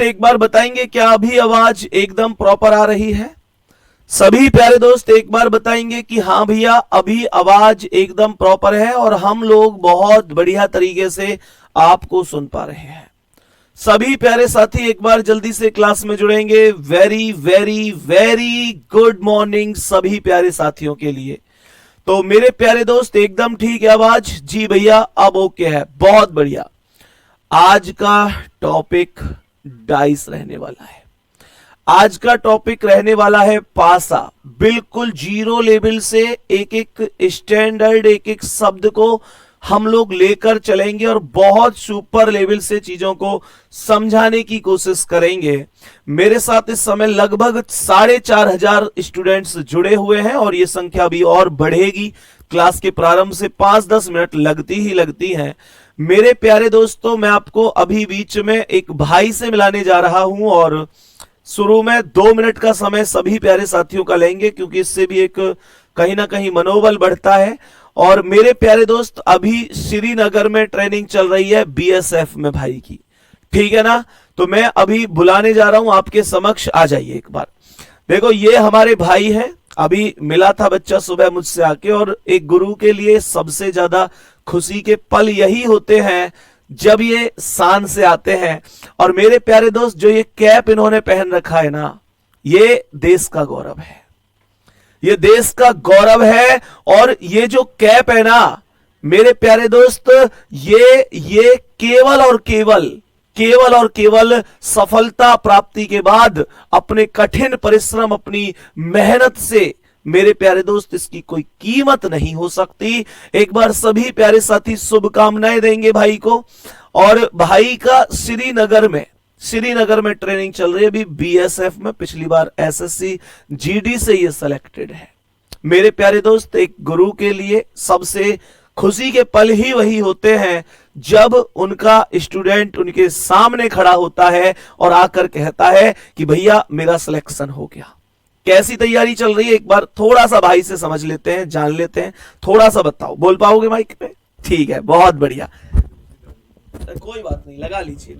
एक बार बताएंगे क्या अभी आवाज एकदम प्रॉपर आ रही है? सभी प्यारे दोस्त एक बार बताएंगे कि हाँ भैया अभी आवाज एकदम प्रॉपर है और हम लोग बहुत बढ़िया तरीके से आपको सुन पा रहे हैं। सभी प्यारे साथी एक बार जल्दी से क्लास में जुड़ेंगे। Very very very good morning सभी प्यारे साथियों के लिए। तो मेरे प्यारे दोस्त एकदम ठीक है आवाज? जी भैया अब ओके है, बहुत बढ़िया। आज का टॉपिक डाइस रहने वाला है। आज का टॉपिक रहने वाला है पासा। बिल्कुल जीरो लेवल से एक एक स्टैंडर्ड एक एक शब्द को हम लोग लेकर चलेंगे और बहुत सुपर लेवल से चीजों को समझाने की कोशिश करेंगे। मेरे साथ इस समय लगभग 4,500 स्टूडेंट्स जुड़े हुए हैं और ये संख्या भी और बढ़ेगी। क्लास के प्रारंभ से 5-10 मिनट लगती हैं। मेरे प्यारे दोस्तों, मैं आपको अभी बीच में एक भाई से मिलाने जा रहा हूं और शुरू में 2 मिनट का समय सभी प्यारे साथियों का लेंगे क्योंकि इससे भी एक कहीं ना कहीं मनोबल बढ़ता है। और मेरे प्यारे दोस्त अभी श्रीनगर में ट्रेनिंग चल रही है बीएसएफ में भाई की, ठीक है ना? तो मैं अभी बुलाने जा रहा हूं, आपके समक्ष आ जाइए एक बार। देखो ये हमारे भाई हैं, अभी मिला था बच्चा सुबह मुझसे आके। और एक गुरु के लिए सबसे ज्यादा खुशी के पल यही होते हैं जब ये शान से आते हैं। और मेरे प्यारे दोस्त जो ये कैप इन्होंने पहन रखा है ना, ये देश का गौरव है, ये देश का गौरव है। और ये जो कैप है ना मेरे प्यारे दोस्त, ये केवल और केवल सफलता प्राप्ति के बाद अपने कठिन परिश्रम, अपनी मेहनत से मेरे प्यारे दोस्त इसकी कोई कीमत नहीं हो सकती। एक बार सभी प्यारे साथी शुभकामनाएं देंगे भाई को। और भाई का श्रीनगर में ट्रेनिंग चल रही है अभी बीएसएफ में। पिछली बार एसएससी जीडी से ये सिलेक्टेड है। मेरे प्यारे दोस्त एक गुरु के लिए सबसे खुशी के पल ही वही होते हैं जब उनका स्टूडेंट उनके सामने खड़ा होता है और आकर कहता है कि भैया मेरा सिलेक्शन हो गया। कैसी तैयारी चल रही है एक बार थोड़ा सा भाई से समझ लेते हैं, जान लेते हैं। थोड़ा सा बताओ, बोल पाओगे माइक पे? ठीक है, बहुत बढ़िया। कोई बात नहीं, लगा लीजिए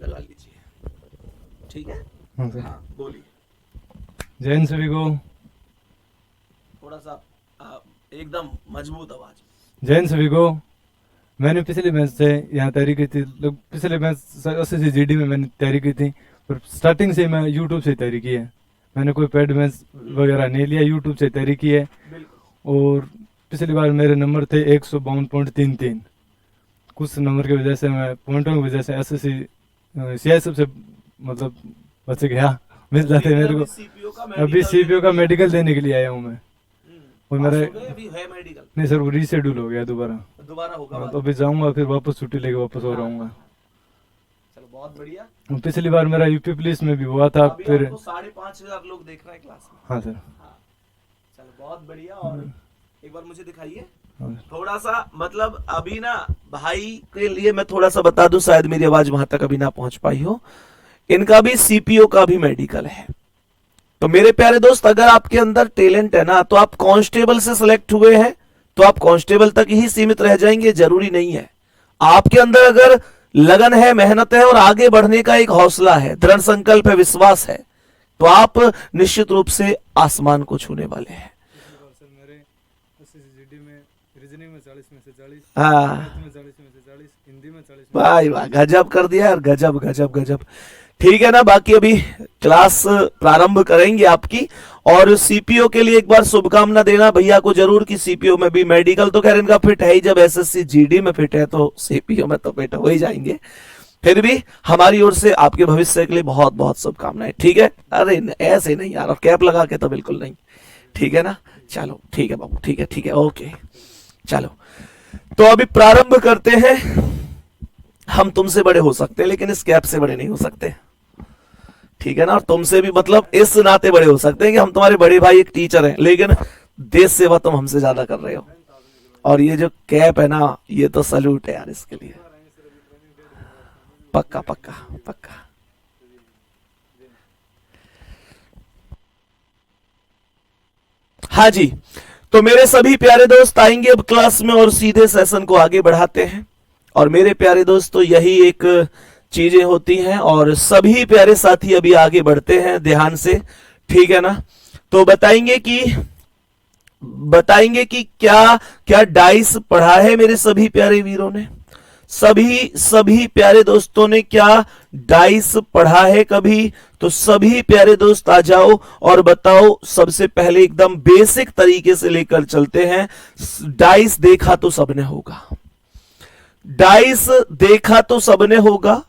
ठीक है। हाँ, बोलिए। जय हिंद सभी को। थोड़ा सा एकदम मजबूत आवाज। जय हिंद सभी को। मैंने पिछले मैच से यहाँ तैयारी की थी। पिछले मैच एसएससी जीडी में मैंने तैयारी की थी, पर स्टार्टिंग से मैं यूट्यूब से तैयारी की है। मैंने कोई पेड मैच वगैरह नहीं लिया, यूट्यूब से तैयारी की है। और पिछली बार मेरे नंबर थे 152.33। कुछ नंबर की वजह से, मैं पॉइंटों की वजह से एसएससी सीआईएसएफ से मतलब बच गया, मिल जाते मेरे को। अभी सीपीओ का मेडिकल देने के लिए आया हूँ मैं। और मेरा नहीं सर, वो रीशेड्यूल हो गया दोबारा होगा। तो अभी जाऊंगा, फिर वापस छुट्टी लेके वापस और आऊंगा। चलो बहुत बढ़िया। पिछली बार मेरा यूपी पुलिस में भी हुआ था। फिर 5,500 लोग देख रहे हैं क्लास में। हाँ सर। चलो बहुत बढ़िया। और एक बार मुझे दिखाइए थोड़ा सा, मतलब अभी ना भाई के लिए मैं थोड़ा सा बता दूं, शायद मेरी आवाज वहां तक अभी ना पहुंच पाई हो। इनका भी सीपीओ का भी मेडिकल है। तो मेरे प्यारे दोस्त अगर आपके अंदर टैलेंट है ना, तो आप कांस्टेबल से सिलेक्ट हुए हैं तो आप कांस्टेबल तक ही सीमित रह जाएंगे, जरूरी नहीं है। आपके अंदर अगर लगन है, मेहनत है और आगे बढ़ने का एक हौसला है, दृढ़ संकल्प है, विश्वास है, तो आप निश्चित रूप से आसमान को छूने वाले हैं। भाई वाह, गजब कर दिया यार, गजब गजब गजब। ठीक है ना, बाकी अभी क्लास प्रारंभ करेंगे आपकी। और सीपीओ के लिए एक बार शुभकामना देना भैया को जरूर कि सीपीओ में भी मेडिकल तो खैर इनका फिट है ही, जब एसएससी जीडी में फिट है तो सीपीओ में तो फिट हो ही जाएंगे। फिर भी हमारी ओर से आपके भविष्य के लिए बहुत बहुत शुभकामनाएं, ठीक है? अरे ऐसे नहीं यार, और कैप लगा के तो बिल्कुल नहीं, ठीक है ना? चलो ठीक है बाबू, ठीक है ओके। चलो तो अभी प्रारंभ करते हैं। हम तुमसे बड़े हो सकते हैं लेकिन इस कैप से बड़े नहीं हो सकते, ठीक है ना? और तुमसे भी मतलब इस नाते बड़े हो सकते हैं कि हम तुम्हारे बड़े भाई एक टीचर हैं, लेकिन देश सेवा तुम हमसे ज्यादा कर रहे हो। और ये जो कैप है ना, ये तो सैल्यूट है यार इसके लिए। पक्का पक्का पक्का। हाँ जी, तो मेरे सभी प्यारे दोस्त आएंगे अब क्लास में और सीधे सेशन को आगे बढ़ाते हैं। और मेरे प्यारे दोस्तों यही एक चीजें होती हैं। और सभी प्यारे साथी अभी आगे बढ़ते हैं ध्यान से, ठीक है ना। तो बताएंगे कि क्या क्या डाइस पढ़ा है मेरे सभी प्यारे वीरों ने, सभी प्यारे दोस्तों ने क्या डाइस पढ़ा है कभी? तो सभी प्यारे दोस्त आ जाओ और बताओ। सबसे पहले एकदम बेसिक तरीके से लेकर चलते हैं। डाइस देखा तो सबने होगा, डाइस देखा तो सबने होगा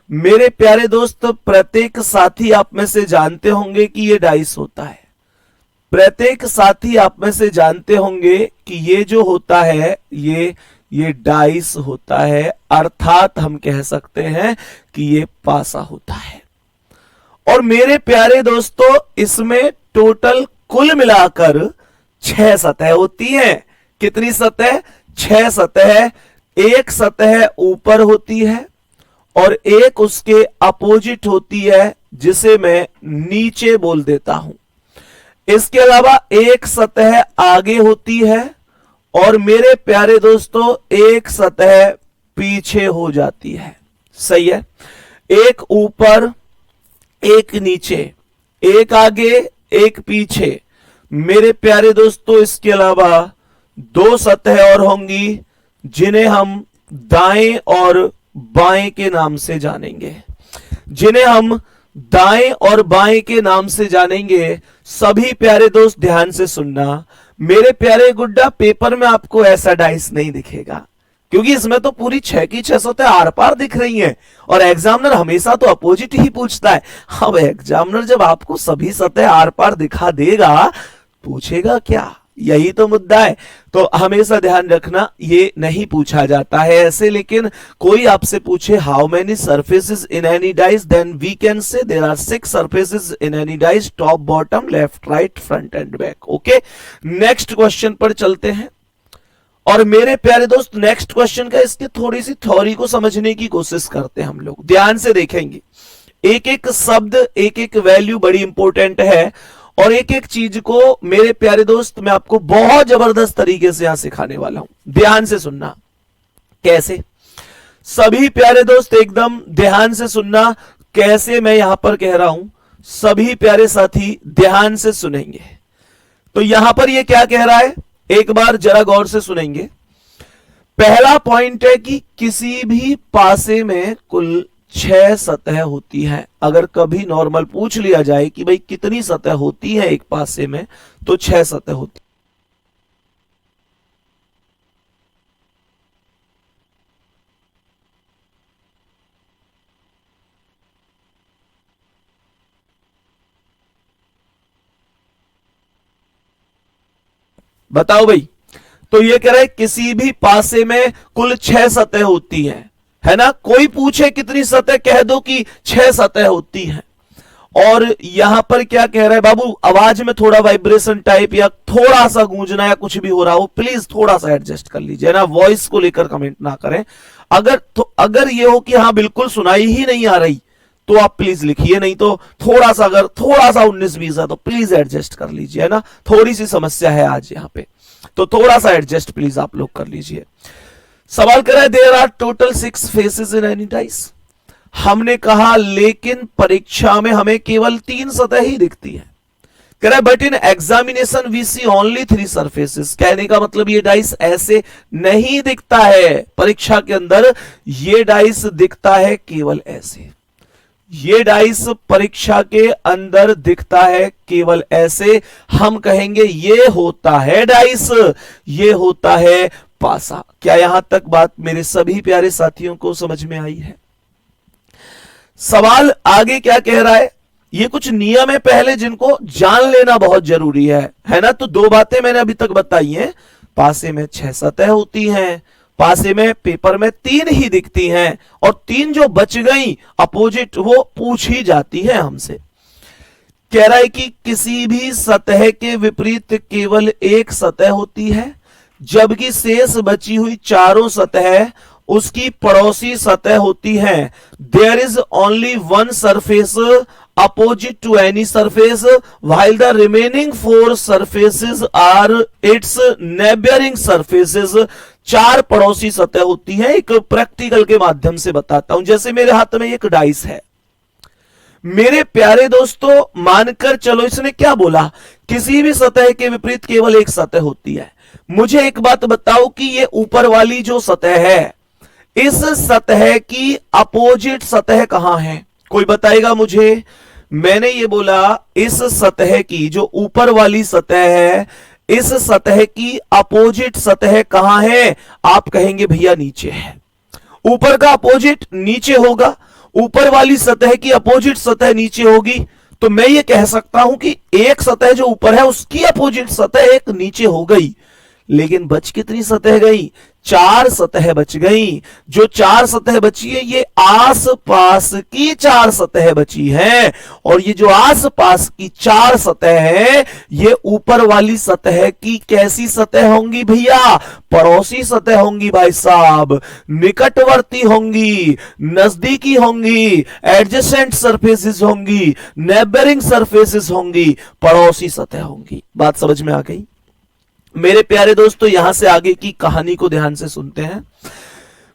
मेरे प्यारे दोस्त। प्रत्येक साथी आप में से जानते होंगे कि ये डाइस होता है, प्रत्येक साथी आप में से जानते होंगे कि ये जो होता है ये डाइस होता है, अर्थात हम कह सकते हैं कि ये पासा होता है। और मेरे प्यारे दोस्तों इसमें टोटल कुल मिलाकर 6 सतह होती हैं। कितनी सतह? 6 सतह। एक सतह ऊपर होती है और एक उसके अपोजिट होती है जिसे मैं नीचे बोल देता हूं। इसके अलावा एक सतह आगे होती है और मेरे प्यारे दोस्तों एक सतह पीछे हो जाती है। सही है, एक ऊपर एक नीचे, एक आगे एक पीछे। मेरे प्यारे दोस्तों इसके अलावा 2 सतह और होंगी जिन्हें हम दाएं और बाएं के नाम से जानेंगे, जिन्हें हम दाएं और बाएं के नाम से जानेंगे। सभी प्यारे दोस्त ध्यान से सुनना मेरे प्यारे गुड्डा, पेपर में आपको ऐसा डाइस नहीं दिखेगा क्योंकि इसमें तो पूरी 6 की 6 सतह आर पार दिख रही हैं और एग्जामिनर हमेशा तो अपोजिट ही पूछता है। अब एग्जामिनर जब आपको सभी सतह आर पार दिखा देगा पूछेगा क्या? यही तो मुद्दा है। तो हमेशा ध्यान रखना ये नहीं पूछा जाता है ऐसे, लेकिन कोई आपसे पूछे how many surfaces in any dice, then we can say there are 6 surfaces in any dice, top bottom left right front and back. Okay, next question पर चलते हैं। और मेरे प्यारे दोस्त नेक्स्ट क्वेश्चन का इसके थोड़ी सी थ्योरी को समझने की कोशिश करते हैं हम लोग, ध्यान से देखेंगे। एक एक शब्द एक एक वैल्यू बड़ी इंपॉर्टेंट है और एक एक चीज को मेरे प्यारे दोस्त मैं आपको बहुत जबरदस्त तरीके से यहां सिखाने वाला हूं। ध्यान से सुनना। कैसे? सभी प्यारे दोस्त एकदम ध्यान से सुनना, कैसे मैं यहां पर कह रहा हूं, सभी प्यारे साथी ध्यान से सुनेंगे। तो यहां पर ये क्या कह रहा है, एक बार जरा गौर से सुनेंगे। पहला पॉइंट है कि किसी भी पासे में कुल 6 सतह होती है। अगर कभी नॉर्मल पूछ लिया जाए कि भाई कितनी सतह होती है एक पासे में, तो 6 सतह होती। बताओ भाई, तो ये कह रहा है किसी भी पासे में कुल 6 सतह होती हैं, है ना। कोई पूछे कितनी सतह, कह दो कि 6 सतह होती हैं। और यहां पर क्या कह रहा है बाबू, आवाज में थोड़ा वाइब्रेशन टाइप या थोड़ा सा गूंजना या कुछ भी हो रहा हो, प्लीज थोड़ा सा एडजस्ट कर लीजिए ना, वॉइस को लेकर कमेंट ना करें। अगर ये हो कि हाँ बिल्कुल सुनाई ही नहीं आ रही तो आप प्लीज लिखिए, नहीं तो थोड़ा सा अगर थोड़ा सा 19-20 है तो प्लीज एडजस्ट कर लीजिए, है ना। थोड़ी सी समस्या है आज यहां पे, तो थोड़ा सा एडजस्ट प्लीज आप लोग कर लीजिए। सवाल कर रहा है there are total 6 faces in any dice. हमने कहा लेकिन परीक्षा में हमें केवल 3 सतह ही दिखती है। कह रहा है but in examination we see only 3 surfaces. कहने का मतलब ये डाइस ऐसे नहीं दिखता है, परीक्षा के अंदर ये डाइस दिखता है केवल ऐसे। ये डाइस परीक्षा के अंदर दिखता है केवल ऐसे। हम कहेंगे ये होता है डाइस, ये होता है पासा। क्या यहां तक बात मेरे सभी प्यारे साथियों को समझ में आई है? सवाल आगे क्या कह रहा है, ये कुछ नियम है पहले जिनको जान लेना बहुत जरूरी है ना। तो 2 बातें मैंने अभी तक बताई हैं। पासे में 6 सतह होती हैं, पासे में पेपर में 3 ही दिखती हैं, और 3 जो बच गई अपोजिट वो पूछ ही जाती है हमसे। कह रहा है कि किसी भी सतह के विपरीत केवल 1 सतह होती है, जबकि शेष बची हुई चारों सतह उसकी पड़ोसी सतह होती है। There is only 1 surface opposite to any surface while the remaining 4 surfaces are its neighboring surfaces। 4 पड़ोसी सतह होती है। एक प्रैक्टिकल के माध्यम से बताता हूं। जैसे मेरे हाथ में एक डाइस है, मेरे प्यारे दोस्तों, मानकर चलो इसने क्या बोला, किसी भी सतह के विपरीत केवल एक सतह होती है। मुझे एक बात बताओ कि ये ऊपर वाली जो सतह है, इस सतह की अपोजिट सतह कहां है? कोई बताएगा मुझे? मैंने ये बोला इस सतह की, जो ऊपर वाली सतह है, इस सतह की अपोजिट सतह कहां है? आप कहेंगे भैया नीचे है। ऊपर का अपोजिट नीचे होगा, ऊपर वाली सतह की अपोजिट सतह नीचे होगी, तो मैं ये कह सकता हूं कि एक सतह जो ऊपर है उसकी अपोजिट सतह एक नीचे हो गई। लेकिन बच कितनी सतह गई? 4 सतह बच गई। जो 4 सतह बची है, ये आसपास की 4 सतह बची है। और ये जो आसपास की 4 सतह है, ये ऊपर वाली सतह की कैसी सतह होंगी भैया? पड़ोसी सतह होंगी भाई साहब, निकटवर्ती होंगी, नजदीकी होंगी, एडजेसेंट सरफेसेस होंगी, नेबरिंग सरफेसेस होंगी, पड़ोसी सतह होंगी। बात समझ में आ गई? मेरे प्यारे दोस्तों, यहां से आगे की कहानी को ध्यान से सुनते हैं।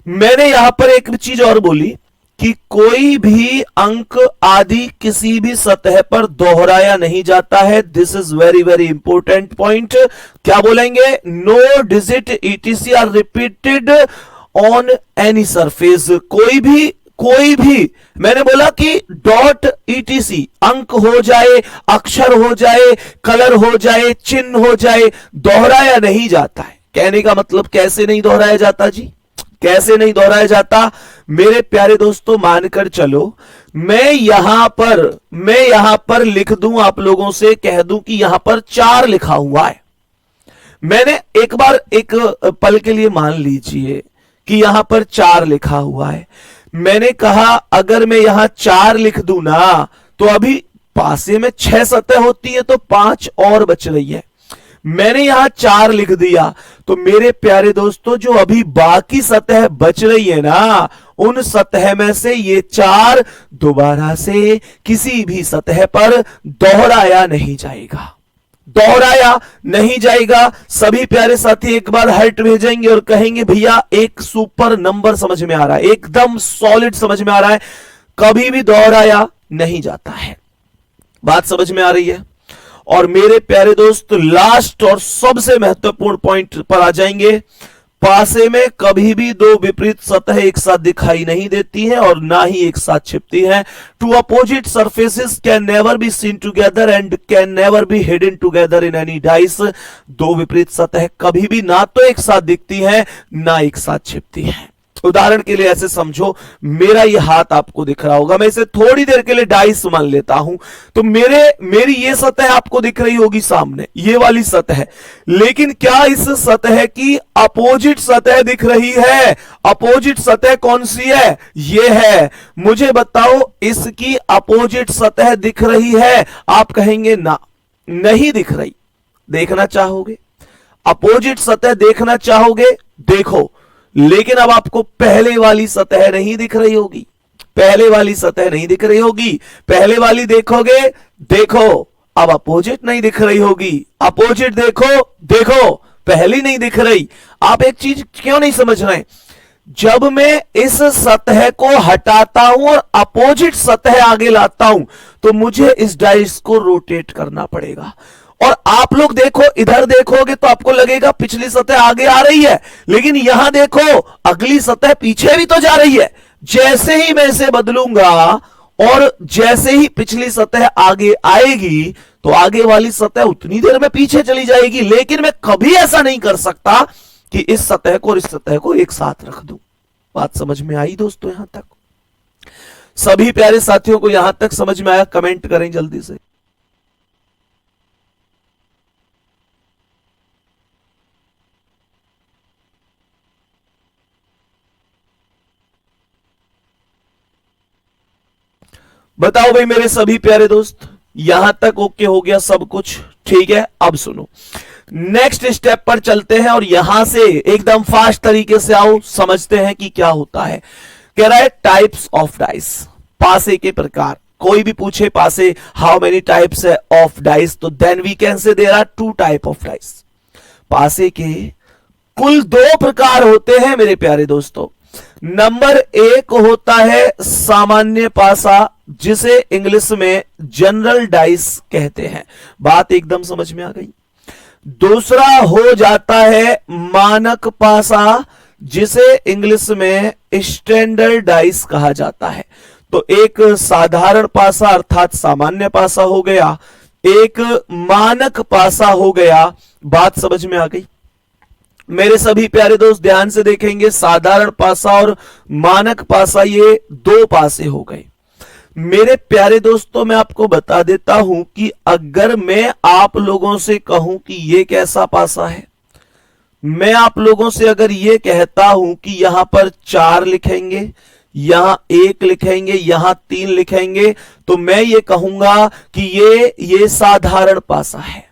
मैंने यहां पर एक चीज और बोली कि कोई भी अंक आदि किसी भी सतह पर दोहराया नहीं जाता है। This is very very important point. क्या बोलेंगे? No digit etc are repeated on any surface. कोई भी मैंने बोला कि डॉट ईटीसी, अंक हो जाए, अक्षर हो जाए, कलर हो जाए, चिन्ह हो जाए, दोहराया नहीं जाता है। कहने का मतलब कैसे नहीं दोहराया जाता जी? कैसे नहीं दोहराया जाता? मेरे प्यारे दोस्तों, मानकर चलो मैं यहां पर लिख दूं, आप लोगों से कह दूं कि यहां पर 4 लिखा हुआ है। मैंने एक बार एक पल के लिए मान लीजिए कि यहां पर 4 लिखा हुआ है। मैंने कहा अगर मैं यहां 4 लिख दूं ना, तो अभी पासे में 6 सतह होती है, तो 5 और बच रही है। मैंने यहां 4 लिख दिया, तो मेरे प्यारे दोस्तों, जो अभी बाकी सतह बच रही है ना, उन सतह में से ये 4 दोबारा से किसी भी सतह पर दोहराया नहीं जाएगा। दोहराया नहीं जाएगा। सभी प्यारे साथी एक बार हार्ट भेजेंगे और कहेंगे भैया एक सुपर नंबर समझ में आ रहा है, एकदम सॉलिड समझ में आ रहा है, कभी भी दोहराया नहीं जाता है। बात समझ में आ रही है? और मेरे प्यारे दोस्त, लास्ट और सबसे महत्वपूर्ण पॉइंट पर आ जाएंगे। पासे में कभी भी 2 विपरीत सतह एक साथ दिखाई नहीं देती हैं और ना ही एक साथ छिपती हैं। Two opposite surfaces can never be seen together and can never be hidden together in any dice. 2 विपरीत सतह कभी भी ना तो एक साथ दिखती हैं, ना एक साथ छिपती हैं। उदाहरण के लिए ऐसे समझो, मेरा ये हाथ आपको दिख रहा होगा, मैं इसे थोड़ी देर के लिए डाइस मान लेता हूं, तो मेरी ये सतह आपको दिख रही होगी सामने, ये वाली सतह। लेकिन क्या इस सतह की अपोजिट सतह दिख रही है? अपोजिट सतह कौन सी है? ये है। मुझे बताओ, इसकी अपोजिट सतह दिख रही है? आप कहेंगे ना, नहीं दिख रही। देखना चाहोगे? अपोजिट सतह देखना चाहोगे? देखो, लेकिन अब आपको पहले वाली सतह नहीं दिख रही होगी। पहले वाली सतह नहीं दिख रही होगी। पहले वाली देखोगे, देखो, अब अपोजिट नहीं दिख रही होगी। अपोजिट देखो, पहली नहीं दिख रही। आप एक चीज क्यों नहीं समझ रहे? जब मैं इस सतह को हटाता हूं और अपोजिट सतह आगे लाता हूं, तो मुझे इस डाइस को रोटेट करना पड़ेगा। और आप लोग देखो, इधर देखोगे तो आपको लगेगा पिछली सतह आगे आ रही है, लेकिन यहां देखो अगली सतह पीछे भी तो जा रही है। जैसे ही मैं इसे बदलूंगा और जैसे ही पिछली सतह आगे आएगी, तो आगे वाली सतह उतनी देर में पीछे चली जाएगी। लेकिन मैं कभी ऐसा नहीं कर सकता कि इस सतह को और इस सतह को एक साथ रख दूं। बात समझ में आई दोस्तों? यहां तक सभी प्यारे साथियों को यहां तक समझ में आया? कमेंट करें जल्दी से। बताओ भाई मेरे सभी प्यारे दोस्त, यहां तक ओके हो गया सब कुछ? ठीक है, अब सुनो, नेक्स्ट स्टेप पर चलते हैं और यहां से एकदम फास्ट तरीके से आओ, समझते हैं कि क्या होता है। कह रहा है टाइप्स ऑफ डाइस, पासे के प्रकार। कोई भी पूछे पासे how many types of dice, तो then we can say there are 2 type of dice. पासे के कुल 2 प्रकार होते हैं मेरे प्यारे दोस्तों। नंबर 1 होता है सामान्य पासा, जिसे इंग्लिश में जनरल डाइस कहते हैं। बात एकदम समझ में आ गई। दूसरा हो जाता है मानक पासा, जिसे इंग्लिश में स्टैंडर्ड डाइस कहा जाता है। तो एक साधारण पासा अर्थात सामान्य पासा हो गया, एक मानक पासा हो गया। बात समझ में आ गई। मेरे सभी प्यारे दोस्त ध्यान से देखेंगे, साधारण पासा और मानक पासा ये 2 पासे हो गए। मेरे प्यारे दोस्तों मैं आपको बता देता हूं कि अगर मैं आप लोगों से कहूं कि ये कैसा पासा है, मैं आप लोगों से अगर ये कहता हूं कि यहां पर 4 लिखेंगे, यहां 1 लिखेंगे, यहां 3 लिखेंगे, तो मैं ये कहूंगा कि ये साधारण पासा है।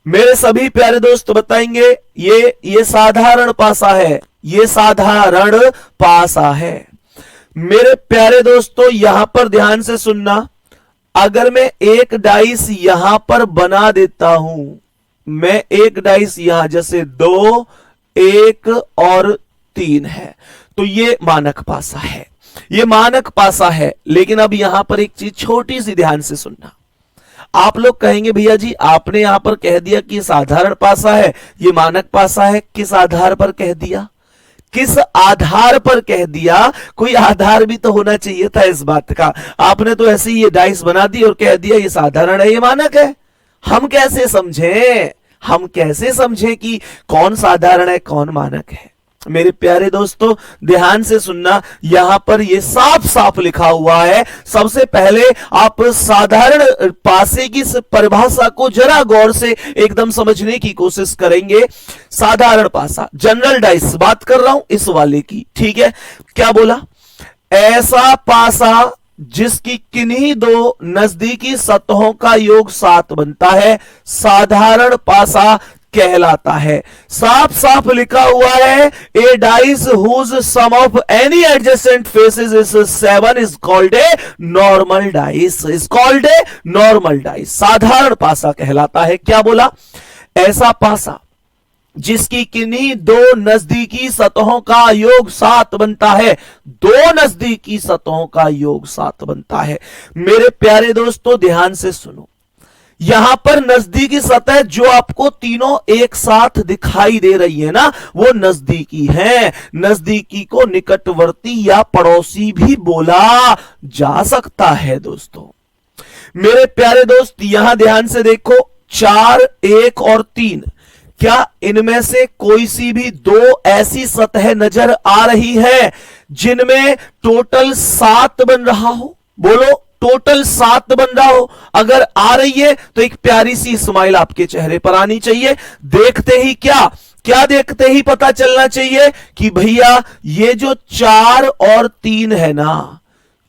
मेरे सभी प्यारे दोस्त बताएंगे ये साधारण पासा है, ये साधारण पासा है। मेरे प्यारे दोस्तों यहां पर ध्यान से सुनना, अगर मैं एक डाइस यहां पर बना देता हूं, मैं एक डाइस यहां जैसे 2, 1 और 3 है, तो ये मानक पासा है, ये मानक पासा है। लेकिन अब यहां पर एक चीज छोटी सी ध्यान से सुनना। आप लोग कहेंगे भैया जी आपने यहां पर कह दिया कि साधारण पासा है, ये मानक पासा है, किस आधार पर कह दिया? किस आधार पर कह दिया? कोई आधार भी तो होना चाहिए था इस बात का। आपने तो ऐसे ही ये डाइस बना दी और कह दिया ये साधारण है, ये मानक है। हम कैसे समझें कि कौन साधारण है कौन मानक है? मेरे प्यारे दोस्तों ध्यान से सुनना, यहां पर ये साफ साफ लिखा हुआ है। सबसे पहले आप साधारण पासे की परिभाषा को जरा गौर से एकदम समझने की कोशिश करेंगे। साधारण पासा, जनरल डाइस बात कर रहा हूं इस वाले की, ठीक है? क्या बोला? ऐसा पासा जिसकी किन्हीं 2 नजदीकी सतहों का योग 7 बनता है, साधारण पासा कहलाता है। साफ साफ लिखा हुआ है, a dice whose sum of any adjacent faces is 7 is called a normal dice, is called a normal dice. साधारण पासा कहलाता है। क्या बोला? ऐसा पासा जिसकी किन्हीं 2 नजदीकी सतहों का योग 7 बनता है, 2 नजदीकी सतहों का योग 7 बनता है। मेरे प्यारे दोस्तों ध्यान से सुनो, यहां पर नजदीकी सतह जो आपको तीनों एक साथ दिखाई दे रही है ना, वो नजदीकी है। नजदीकी को निकटवर्ती या पड़ोसी भी बोला जा सकता है। दोस्तों मेरे प्यारे दोस्त यहां ध्यान से देखो, 4, 1 और 3, क्या इनमें से कोई सी भी 2 ऐसी सतह नजर आ रही है जिनमें टोटल 7 बन रहा हो? बोलो, टोटल 7 बन रहा हो। अगर आ रही है तो एक प्यारी सी स्माइल आपके चेहरे पर आनी चाहिए। देखते ही क्या देखते ही पता चलना चाहिए कि भैया ये जो 4 और 3 है ना,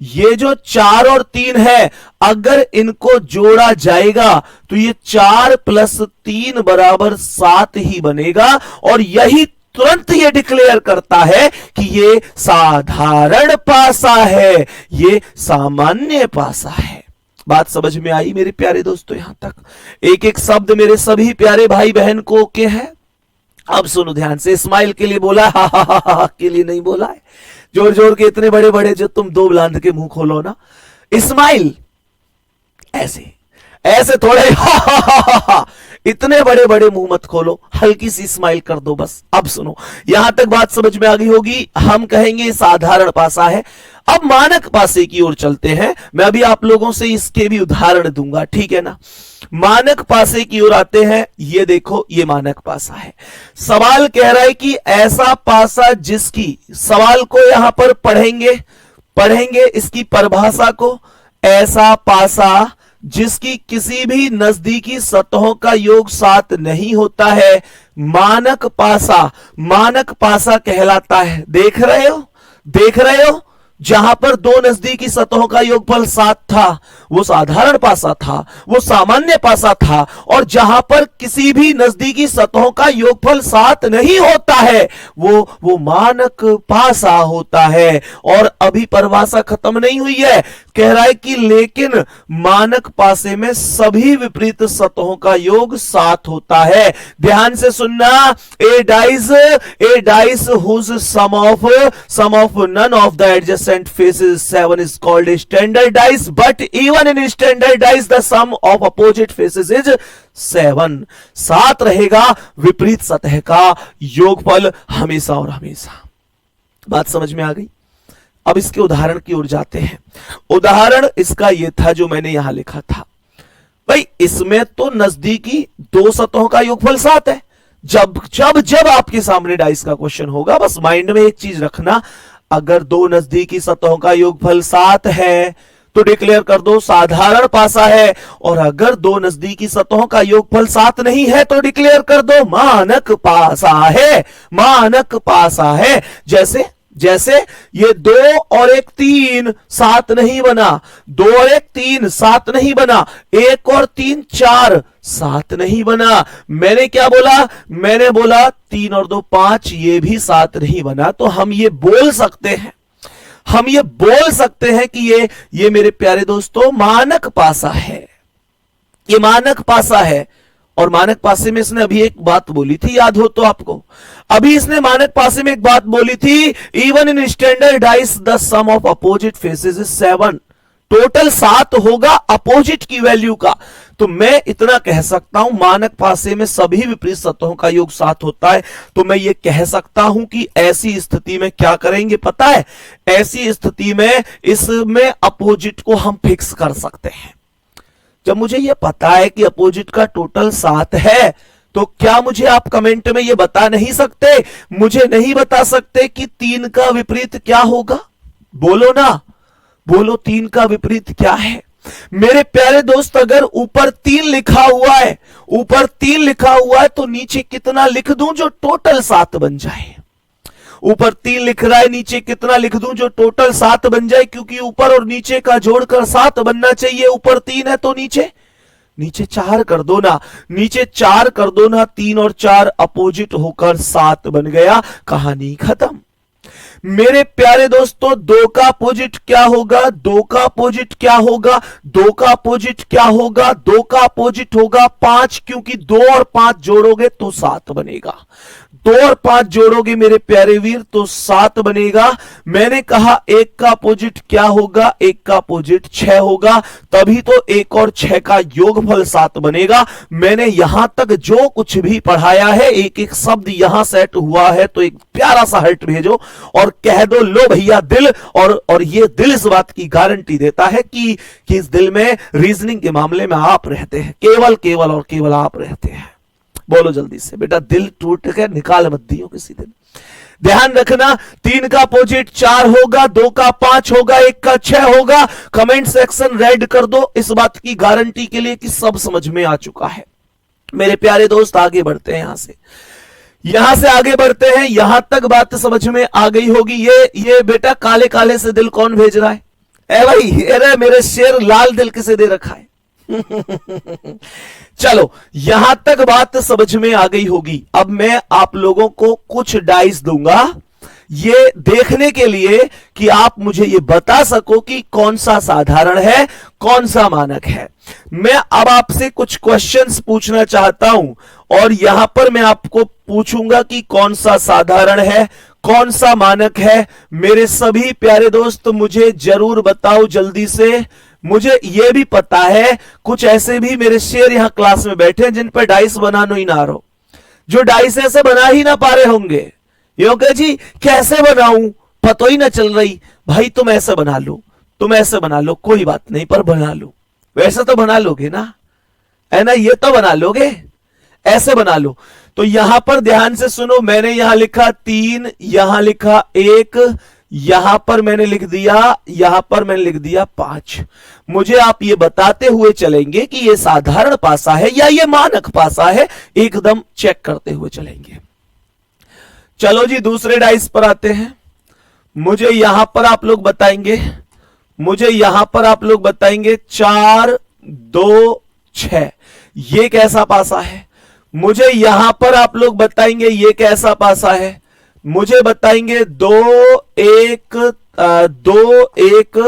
ये जो 4 और 3 है, अगर इनको जोड़ा जाएगा तो ये 4 + 3 = 7 ही बनेगा। और यही तुरंत ये डिक्लेयर करता है कि ये साधारण पासा है, ये सामान्य पासा है। बात समझ में आई मेरे प्यारे दोस्तों? यहां तक एक एक शब्द मेरे सभी प्यारे भाई बहन को ओके है? अब सुनो ध्यान से, स्माइल के लिए बोला, हा के लिए नहीं बोला है। जोर जोर के इतने बड़े बड़े जो तुम 2 बुलंद के मुंह खोलो ना, स्माइल ऐसे थोड़े हा इतने बड़े बड़े मुंह मत खोलो, हल्की सी स्माइल कर दो बस। अब सुनो, यहां तक बात समझ में आ गई होगी। हम कहेंगे साधारण पासा है। अब मानक पासे की ओर चलते हैं। मैं अभी आप लोगों से इसके भी उदाहरण दूंगा, ठीक है ना? मानक पासे की ओर आते हैं। ये देखो, ये मानक पासा है। सवाल कह रहा है कि ऐसा पासा जिसकी, सवाल को यहां पर पढ़ेंगे इसकी परिभाषा को। ऐसा पासा जिसकी किसी भी नजदीकी सतहों का योग 7 नहीं होता है, मानक पासा कहलाता है। देख रहे हो? जहां पर दो नजदीकी सतहों का योगफल 7 था वो साधारण पासा था, वो सामान्य पासा था, और जहां पर किसी भी नजदीकी सतहों का योगफल 7 नहीं होता है वो मानक पासा होता है। और अभी परिभाषा खत्म नहीं हुई है, कह रहा है कि लेकिन मानक पासे में सभी विपरीत सतहों का योग 7 होता है। ध्यान से सुनना, a dice whose sum of none of the adjacent faces 7 is called a standard dice, but even in standard dice the sum of opposite faces is 7। 7 रहेगा विपरीत सतह का योगफल हमेशा और हमेशा। बात समझ में आ गई? अब इसके उदाहरण की ओर जाते हैं। उदाहरण इसका यह था जो मैंने यहां लिखा था। भाई इसमें तो नजदीकी दो सतहों का योगफल 7 है। जब जब जब आपके सामने डाइस का क्वेश्चन होगा, बस माइंड में एक चीज रखना, अगर दो नजदीकी सतहों का योगफल 7 है तो डिक्लेयर कर दो साधारण पासा है, और अगर दो नजदीकी सतहों का योगफल 7 नहीं है तो डिक्लेयर कर दो मानक पासा है। मानक पासा है। जैसे ये 2 और 1 3 7 नहीं बना, 2 और 1 3 7 नहीं बना, 1 और 3 4 7 नहीं बना। मैंने क्या बोला? मैंने बोला 3 और 2 5, ये भी 7 नहीं बना। तो हम ये बोल सकते हैं कि ये मेरे प्यारे दोस्तों मानक पासा है। ये मानक पासा है। और मानक पासे में इसने अभी एक बात बोली थी, याद हो तो आपको, अभी इसने मानक पासे में एक बात बोली थी, even in standard dice the sum of opposite faces is 7। Total 7 होगा अपोजिट की वैल्यू का। तो मैं इतना कह सकता हूं मानक पासे में सभी विपरीत सतहों का योग 7 होता है। तो मैं ये कह सकता हूं कि ऐसी स्थिति में क्या करेंगे पता है? ऐसी स्थिति में इसमें अपोजिट को हम फिक्स कर सकते हैं। जब मुझे यह पता है कि अपोजिट का टोटल 7 है, तो क्या मुझे आप कमेंट में यह बता नहीं सकते? मुझे नहीं बता सकते कि 3 का विपरीत क्या होगा? बोलो ना, बोलो 3 का विपरीत क्या है? मेरे प्यारे दोस्त, अगर ऊपर 3 लिखा हुआ है तो नीचे कितना लिख दूं जो टोटल 7 बन जाए? ऊपर 3 लिख रहा है, नीचे कितना लिख दूं जो टोटल 7 बन जाए? क्योंकि ऊपर और नीचे का जोड़कर 7 बनना चाहिए। ऊपर 3 है तो नीचे 4 कर दो ना, नीचे 4 कर दो ना। 3 और 4 अपोजिट होकर 7 बन गया, कहानी खत्म। मेरे प्यारे दोस्तों, 2 का अपोजिट क्या होगा? 2 का अपोजिट क्या होगा? 2 का अपोजिट क्या होगा? 2 का अपोजिट होगा 5, क्योंकि 2 और 5 जोड़ोगे तो 7 बनेगा। 2 और 5 जोड़ोगे मेरे प्यारे वीर तो 7 बनेगा। मैंने कहा 1 का अपोजिट क्या होगा? 1 का अपोजिट 6 होगा, तभी तो 1 और 6 का योगफल 7 बनेगा। मैंने यहां तक जो कुछ भी पढ़ाया है, एक एक शब्द यहां सेट हुआ है, तो एक प्यारा सा हर्ट भेजो और कह दो लो भैया दिल। और ये दिल इस बात की गारंटी देता है कि इस दिल में रीजनिंग के मामले में आप रहते हैं, केवल और केवल आप रहते हैं। बोलो जल्दी से बेटा, दिल टूट के निकाल मत दियो किसी दिन। ध्यान रखना, 3 का अपोजिट 4 होगा, 2 का 5 होगा, 1 का 6 होगा। कमेंट सेक्शन रेड कर दो इस बात की गारंटी के लिए कि सब समझ में आ चुका है। मेरे प्यारे दोस्त, आगे बढ़ते हैं। यहां से आगे बढ़ते हैं। यहां तक बात समझ में आ गई होगी। ये बेटा काले काले से दिल कौन भेज रहा है? ए भाई, अरे मेरे शेर, लाल दिल किसे दे रखा है? चलो, यहां तक बात समझ में आ गई होगी। अब मैं आप लोगों को कुछ डाइस दूंगा, ये देखने के लिए कि आप मुझे ये बता सको कि कौन सा साधारण है, कौन सा मानक है। मैं अब आपसे कुछ क्वेश्चंस पूछना चाहता हूं, और यहां पर मैं आपको पूछूंगा कि कौन सा साधारण है, कौन सा मानक है। मेरे सभी प्यारे दोस्त, मुझे जरूर बताओ जल्दी से। मुझे यह भी पता है कुछ ऐसे भी मेरे शेर यहां क्लास में बैठे हैं जिन पर डाइस बनाना ही ना रहो, जो डाइस ऐसे बना ही ना पा रहे होंगे। योगे जी कैसे बनाऊं, पता ही ना चल रही। भाई तुम ऐसे बना लो, तुम ऐसे बना लो, कोई बात नहीं, पर बना लो। वैसे तो बना लोगे ना, है ना? ये तो बना लोगे, ऐसे बना लो। तो यहां पर ध्यान से सुनो, मैंने यहां लिखा 3, यहां लिखा 1, यहां पर मैंने लिख दिया 5। मुझे आप ये बताते हुए चलेंगे कि ये साधारण पासा है या ये मानक पासा है, एकदम चेक करते हुए चलेंगे। चलो जी, दूसरे डाइस पर आते हैं। मुझे यहां पर आप लोग बताएंगे, मुझे यहां पर आप लोग बताएंगे 4 2 6 ये कैसा पासा है। मुझे यहां पर आप लोग बताएंगे ये कैसा पासा है। मुझे बताएंगे 2 1 2 1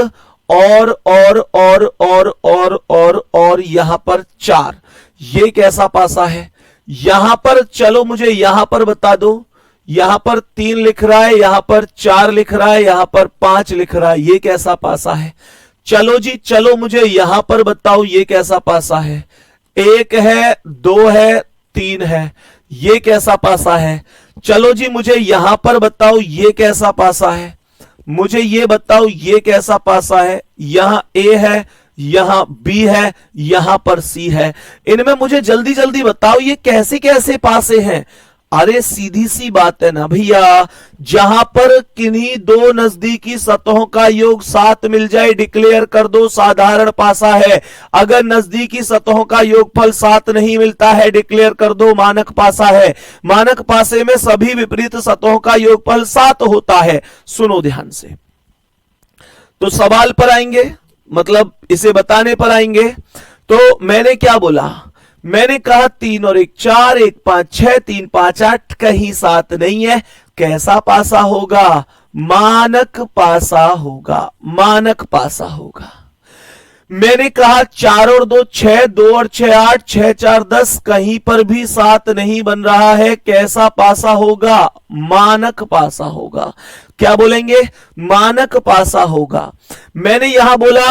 और यहां पर 4 ये कैसा पासा है। यहां पर चलो मुझे यहां पर बता दो, यहां पर 3 लिख रहा है, यहां पर 4 लिख रहा है, यहां पर 5 लिख रहा है, ये कैसा पासा है। चलो जी चलो मुझे यहां पर बताओ ये कैसा पासा है। 1 है 2 है 3 है, ये कैसा पासा है। चलो जी मुझे यहां पर बताओ ये कैसा पासा है। मुझे ये बताओ ये कैसा पासा है। यहां ए है, यहां बी है, यहां पर सी है। इनमें मुझे जल्दी जल्दी बताओ ये कैसे कैसे पासे हैं। अरे सीधी सी बात है ना भैया, जहां पर किन्हीं दो नजदीकी सतहों का योग 7 मिल जाए डिक्लेयर कर दो साधारण पासा है। अगर नजदीकी सतहों का योगफल 7 नहीं मिलता है डिक्लेयर कर दो मानक पासा है। मानक पासे में सभी विपरीत सतहों का योगफल 7 होता है। सुनो ध्यान से, तो सवाल पर आएंगे, मतलब इसे बताने पर आएंगे। तो मैंने क्या बोला, मैंने कहा 3 और 1 4, 1 5 6, 3 5 8, कहीं 7 नहीं है। कैसा पासा होगा, मानक पासा होगा, मानक पासा होगा। मैंने कहा 4 और 2 6, 2 और 6 8, 6 4 10, कहीं पर भी 7 नहीं बन रहा है। कैसा पासा होगा, मानक पासा होगा। क्या बोलेंगे, मानक पासा होगा। मैंने यहां बोला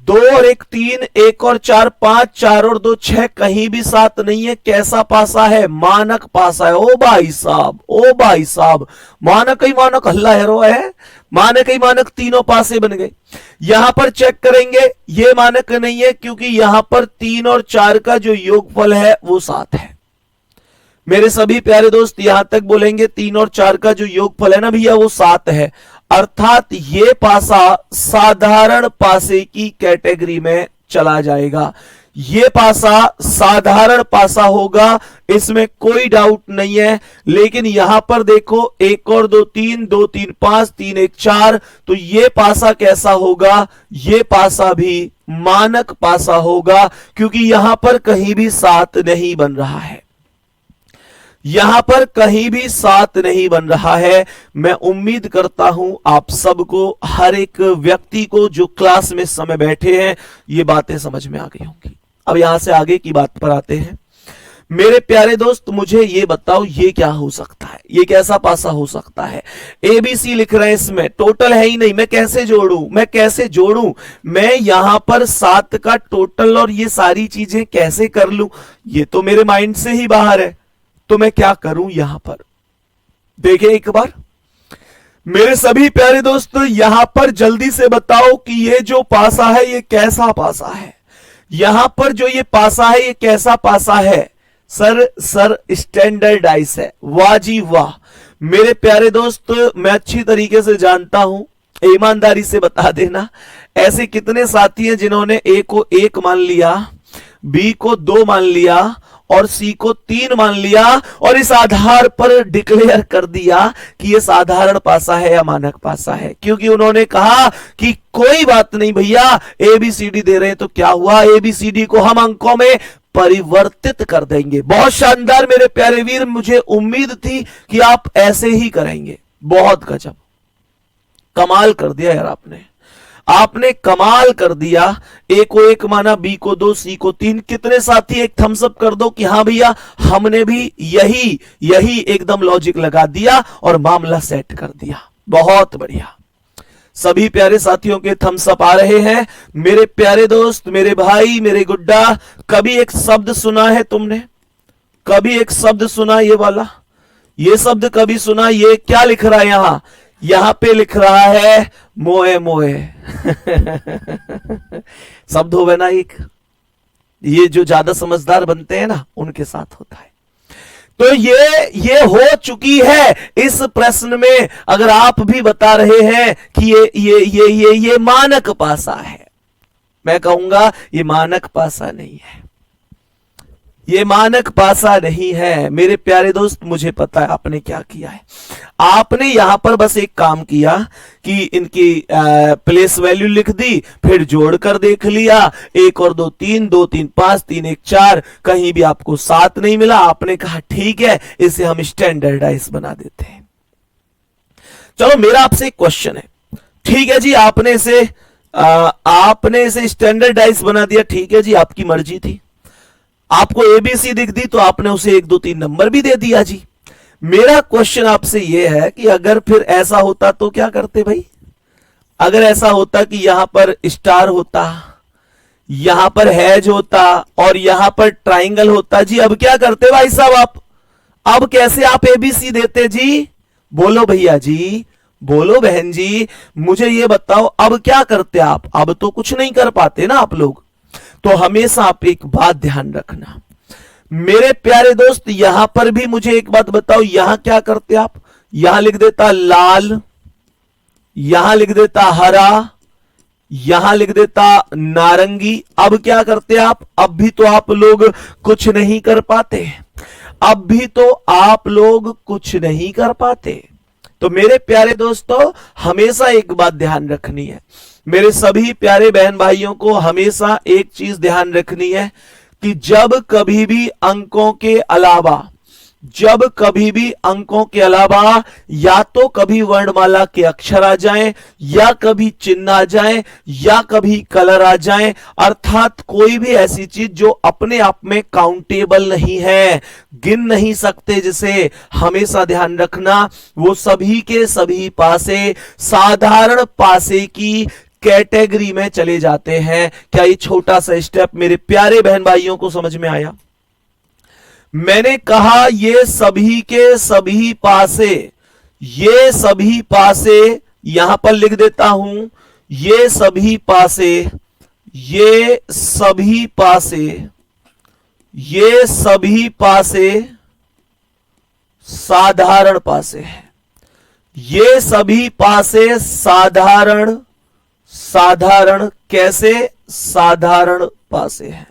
2 और 1 3, 1 और 4 5, 4 और 2 6, कहीं भी 7 नहीं है। कैसा पासा है, मानक पासा है। ओ भाई साहब, ओ भाई साहब, मानक ही मानक हल्ला हेरो है, मानक ही मानक, तीनों पासे बन गए। यहां पर चेक करेंगे ये मानक नहीं है, क्योंकि यहां पर 3 और 4 का जो योगफल है वो 7 है। मेरे सभी प्यारे दोस्त यहां तक बोलेंगे 3 और 4 का जो योगफल है ना भैया वो 7 है, अर्थात ये पासा साधारण पासे की कैटेगरी में चला जाएगा। ये पासा साधारण पासा होगा, इसमें कोई डाउट नहीं है। लेकिन यहां पर देखो 1 और 2 3, 2 3 5, 3 1 4, तो ये पासा कैसा होगा, ये पासा भी मानक पासा होगा, क्योंकि यहां पर कहीं भी 7 नहीं बन रहा है। यहां पर कहीं भी 7 नहीं बन रहा है। मैं उम्मीद करता हूं आप सबको, हर एक व्यक्ति को जो क्लास में इस समय बैठे हैं, ये बातें समझ में आ गई होंगी। अब यहां से आगे की बात पर आते हैं। मेरे प्यारे दोस्त मुझे ये बताओ ये क्या हो सकता है, ये कैसा पासा हो सकता है। ABC लिख रहे हैं, इसमें टोटल है ही नहीं, मैं कैसे जोड़ूं, मैं कैसे जोड़ूं, मैं यहां पर 7 का टोटल और ये सारी चीजें कैसे कर लूं, ये तो मेरे माइंड से ही बाहर है। तो मैं क्या करूं, यहां पर देखें एक बार मेरे सभी प्यारे दोस्त, यहां पर जल्दी से बताओ कि ये जो पासा है ये कैसा पासा है। यहां पर जो ये पासा है ये कैसा पासा है। सर स्टैंडर्डाइज है, वाह जी वाह। मेरे प्यारे दोस्त मैं अच्छी तरीके से जानता हूं, ईमानदारी से बता देना, ऐसे कितने साथी हैं जिन्होंने A को 1 मान लिया, B को 2 मान लिया और C को 3 मान लिया, और इस आधार पर डिक्लेयर कर दिया कि ये साधारण पासा है या मानक पासा है। क्योंकि उन्होंने कहा कि कोई बात नहीं भैया, ABCD दे रहे हैं तो क्या हुआ, ABCD को हम अंकों में परिवर्तित कर देंगे। बहुत शानदार मेरे प्यारे वीर, मुझे उम्मीद थी कि आप ऐसे ही करेंगे। बहुत गजब, कमाल कर दिया यार आपने कमाल कर दिया। A को 1 माना, B को 2, C को 3। कितने साथी एक थम्स अप कर दो कि हाँ भैया हमने भी यही एकदम लॉजिक लगा दिया और मामला सेट कर दिया। बहुत बढ़िया, सभी प्यारे साथियों के थम्स अप आ रहे हैं। मेरे प्यारे दोस्त, मेरे भाई, मेरे गुड्डा, कभी एक शब्द सुना है तुमने, कभी एक शब्द सुना ये वाला, ये शब्द कभी सुना। ये क्या लिख रहा है यहां पे लिख रहा है मोए मोए शब्द हो गए ना एक, ये जो ज्यादा समझदार बनते हैं ना उनके साथ होता है। तो ये हो चुकी है इस प्रश्न में। अगर आप भी बता रहे हैं कि ये मानक पासा है, मैं कहूंगा ये मानक पासा नहीं है। ये मानक पासा नहीं है मेरे प्यारे दोस्त। मुझे पता है आपने क्या किया है। आपने यहां पर बस एक काम किया कि इनकी प्लेस वैल्यू लिख दी, फिर जोड़कर देख लिया, 1 और 2 3, 2 3 5, 3 1 4, कहीं भी आपको 7 नहीं मिला। आपने कहा ठीक है, इसे हम स्टैंडर्डाइज बना देते हैं। चलो मेरा आपसे एक क्वेश्चन है, ठीक है जी, आपने इसे स्टैंडर्डाइज बना दिया, ठीक है जी, आपकी मर्जी थी। आपको एबीसी दिख दी तो आपने उसे 1 2 3 नंबर भी दे दिया जी। मेरा क्वेश्चन आपसे यह है कि अगर फिर ऐसा होता तो क्या करते भाई? अगर ऐसा होता कि यहां पर स्टार होता, यहां पर हैज होता और यहां पर ट्राइंगल होता जी, अब क्या करते भाई साहब आप? अब कैसे आप एबीसी देते जी? बोलो भैया जी, बोलो बहन जी, मुझे ये बताओ अब क्या करते आप? अब तो कुछ नहीं कर पाते ना आप लोग। तो हमेशा आप एक बात ध्यान रखना मेरे प्यारे दोस्त, यहां पर भी मुझे एक बात बताओ, यहां क्या करते आप? यहां लिख देता लाल, यहां लिख देता हरा, यहां लिख देता नारंगी। अब क्या करते आप? अब भी तो आप लोग कुछ नहीं कर पाते, अब भी तो आप लोग कुछ नहीं कर पाते। तो मेरे प्यारे दोस्तों, हमेशा एक बात ध्यान रखनी है, मेरे सभी प्यारे बहन भाइयों को हमेशा एक चीज ध्यान रखनी है कि जब कभी भी अंकों के अलावा या तो कभी वर्णमाला के अक्षर आ जाएं, या कभी चिन्ह आ जाएं, या कभी कलर आ जाएं, अर्थात कोई भी ऐसी चीज जो अपने आप में काउंटेबल नहीं है, गिन नहीं सकते, जिसे हमेशा ध्यान रखना वो सभी के सभी पासे साधारण पासे की कैटेगरी में चले जाते हैं। क्या ये छोटा सा स्टेप मेरे प्यारे बहन भाइयों को समझ में आया? मैंने कहा ये सभी के सभी पासे, ये सभी पासे यहां पर लिख देता हूं, ये सभी पासे, ये सभी पासे, ये सभी पासे साधारण पासे हैं। ये सभी पासे साधारण कैसे? साधारण पासे हैं।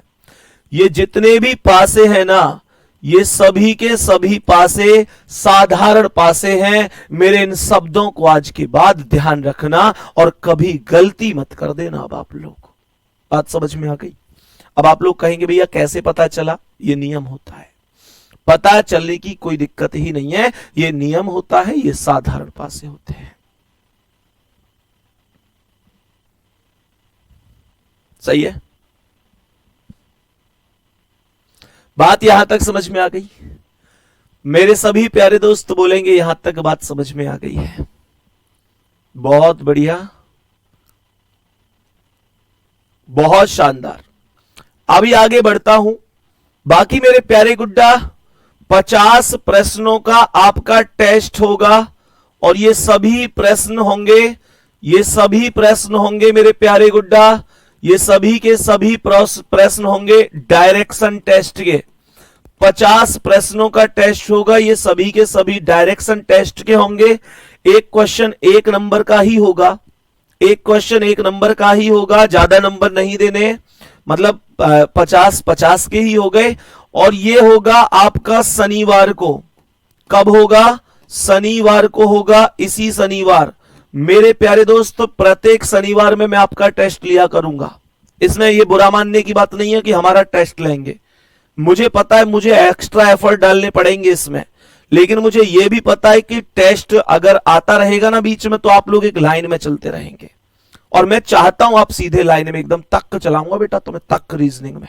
ये जितने भी पासे हैं ना, ये सभी के सभी पासे साधारण पासे हैं। मेरे इन शब्दों को आज के बाद ध्यान रखना और कभी गलती मत कर देना। अब आप लोग बात समझ में आ गई? अब आप लोग कहेंगे भैया कैसे पता चला? ये नियम होता है, पता चलने की कोई दिक्कत ही नहीं है, ये नियम होता है, ये साधारण पासे होते हैं। सही है? बात यहां तक समझ में आ गई? मेरे सभी प्यारे दोस्त बोलेंगे यहां तक बात समझ में आ गई है। बहुत बढ़िया, बहुत शानदार। अभी आगे बढ़ता हूं। बाकी मेरे प्यारे गुड्डा 50 प्रश्नों का आपका टेस्ट होगा और ये सभी प्रश्न होंगे, ये सभी प्रश्न होंगे मेरे प्यारे गुड्डा, ये सभी के सभी प्रश्न होंगे डायरेक्शन टेस्ट के। 50 प्रश्नों का टेस्ट होगा, ये सभी के सभी डायरेक्शन टेस्ट के होंगे। एक क्वेश्चन 1 नंबर का ही होगा, एक क्वेश्चन 1 नंबर का ही होगा, ज्यादा नंबर नहीं देने, मतलब 50-50 के ही हो गए। और ये होगा आपका शनिवार को। कब होगा? शनिवार को होगा, इसी शनिवार। मेरे प्यारे दोस्त प्रत्येक शनिवार में मैं आपका टेस्ट लिया करूंगा। इसमें ये बुरा मानने की बात नहीं है कि हमारा टेस्ट लेंगे, मुझे पता है मुझे एक्स्ट्रा एफर्ट डालने पड़ेंगे इसमें, लेकिन मुझे यह भी पता है कि टेस्ट अगर आता रहेगा ना बीच में तो आप लोग एक लाइन में चलते रहेंगे। और मैं चाहता हूं आप सीधे लाइन में एकदम तक चलाऊंगा बेटा तुम्हें, तक रीजनिंग में।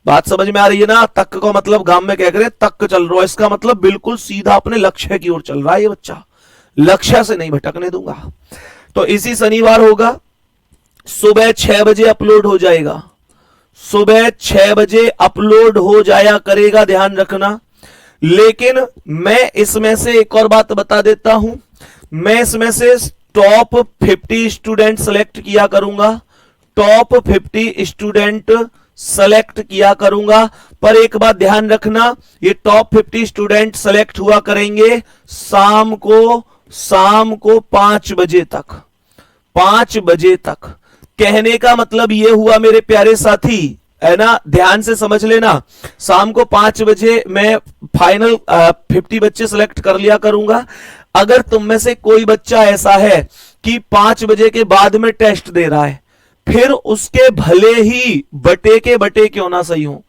बात समझ में आ रही है ना? तक का मतलब गांव में क्या करे, तक चल रहा है, इसका मतलब बिल्कुल सीधा अपने लक्ष्य की ओर चल रहा है ये बच्चा, लक्ष्य से नहीं भटकने दूंगा। तो इसी शनिवार होगा, सुबह 6 बजे अपलोड हो जाएगा, सुबह 6 बजे अपलोड हो जाया करेगा, ध्यान रखना। लेकिन मैं इसमें से एक और बात बता देता हूं, मैं इसमें से टॉप 50 स्टूडेंट सेलेक्ट किया करूंगा, टॉप 50 स्टूडेंट सेलेक्ट किया करूंगा। पर एक बात ध्यान रखना, ये टॉप 50 स्टूडेंट सेलेक्ट हुआ करेंगे शाम को 5 बजे तक। 5 बजे तक कहने का मतलब ये हुआ मेरे प्यारे साथी, है ना, ध्यान से समझ लेना। शाम को 5 बजे मैं फाइनल 50 बच्चे सिलेक्ट कर लिया करूंगा। अगर तुम में से कोई बच्चा ऐसा है कि 5 बजे के बाद में टेस्ट दे रहा है, फिर उसके भले ही बटे के बटे क्यों ना सही हो,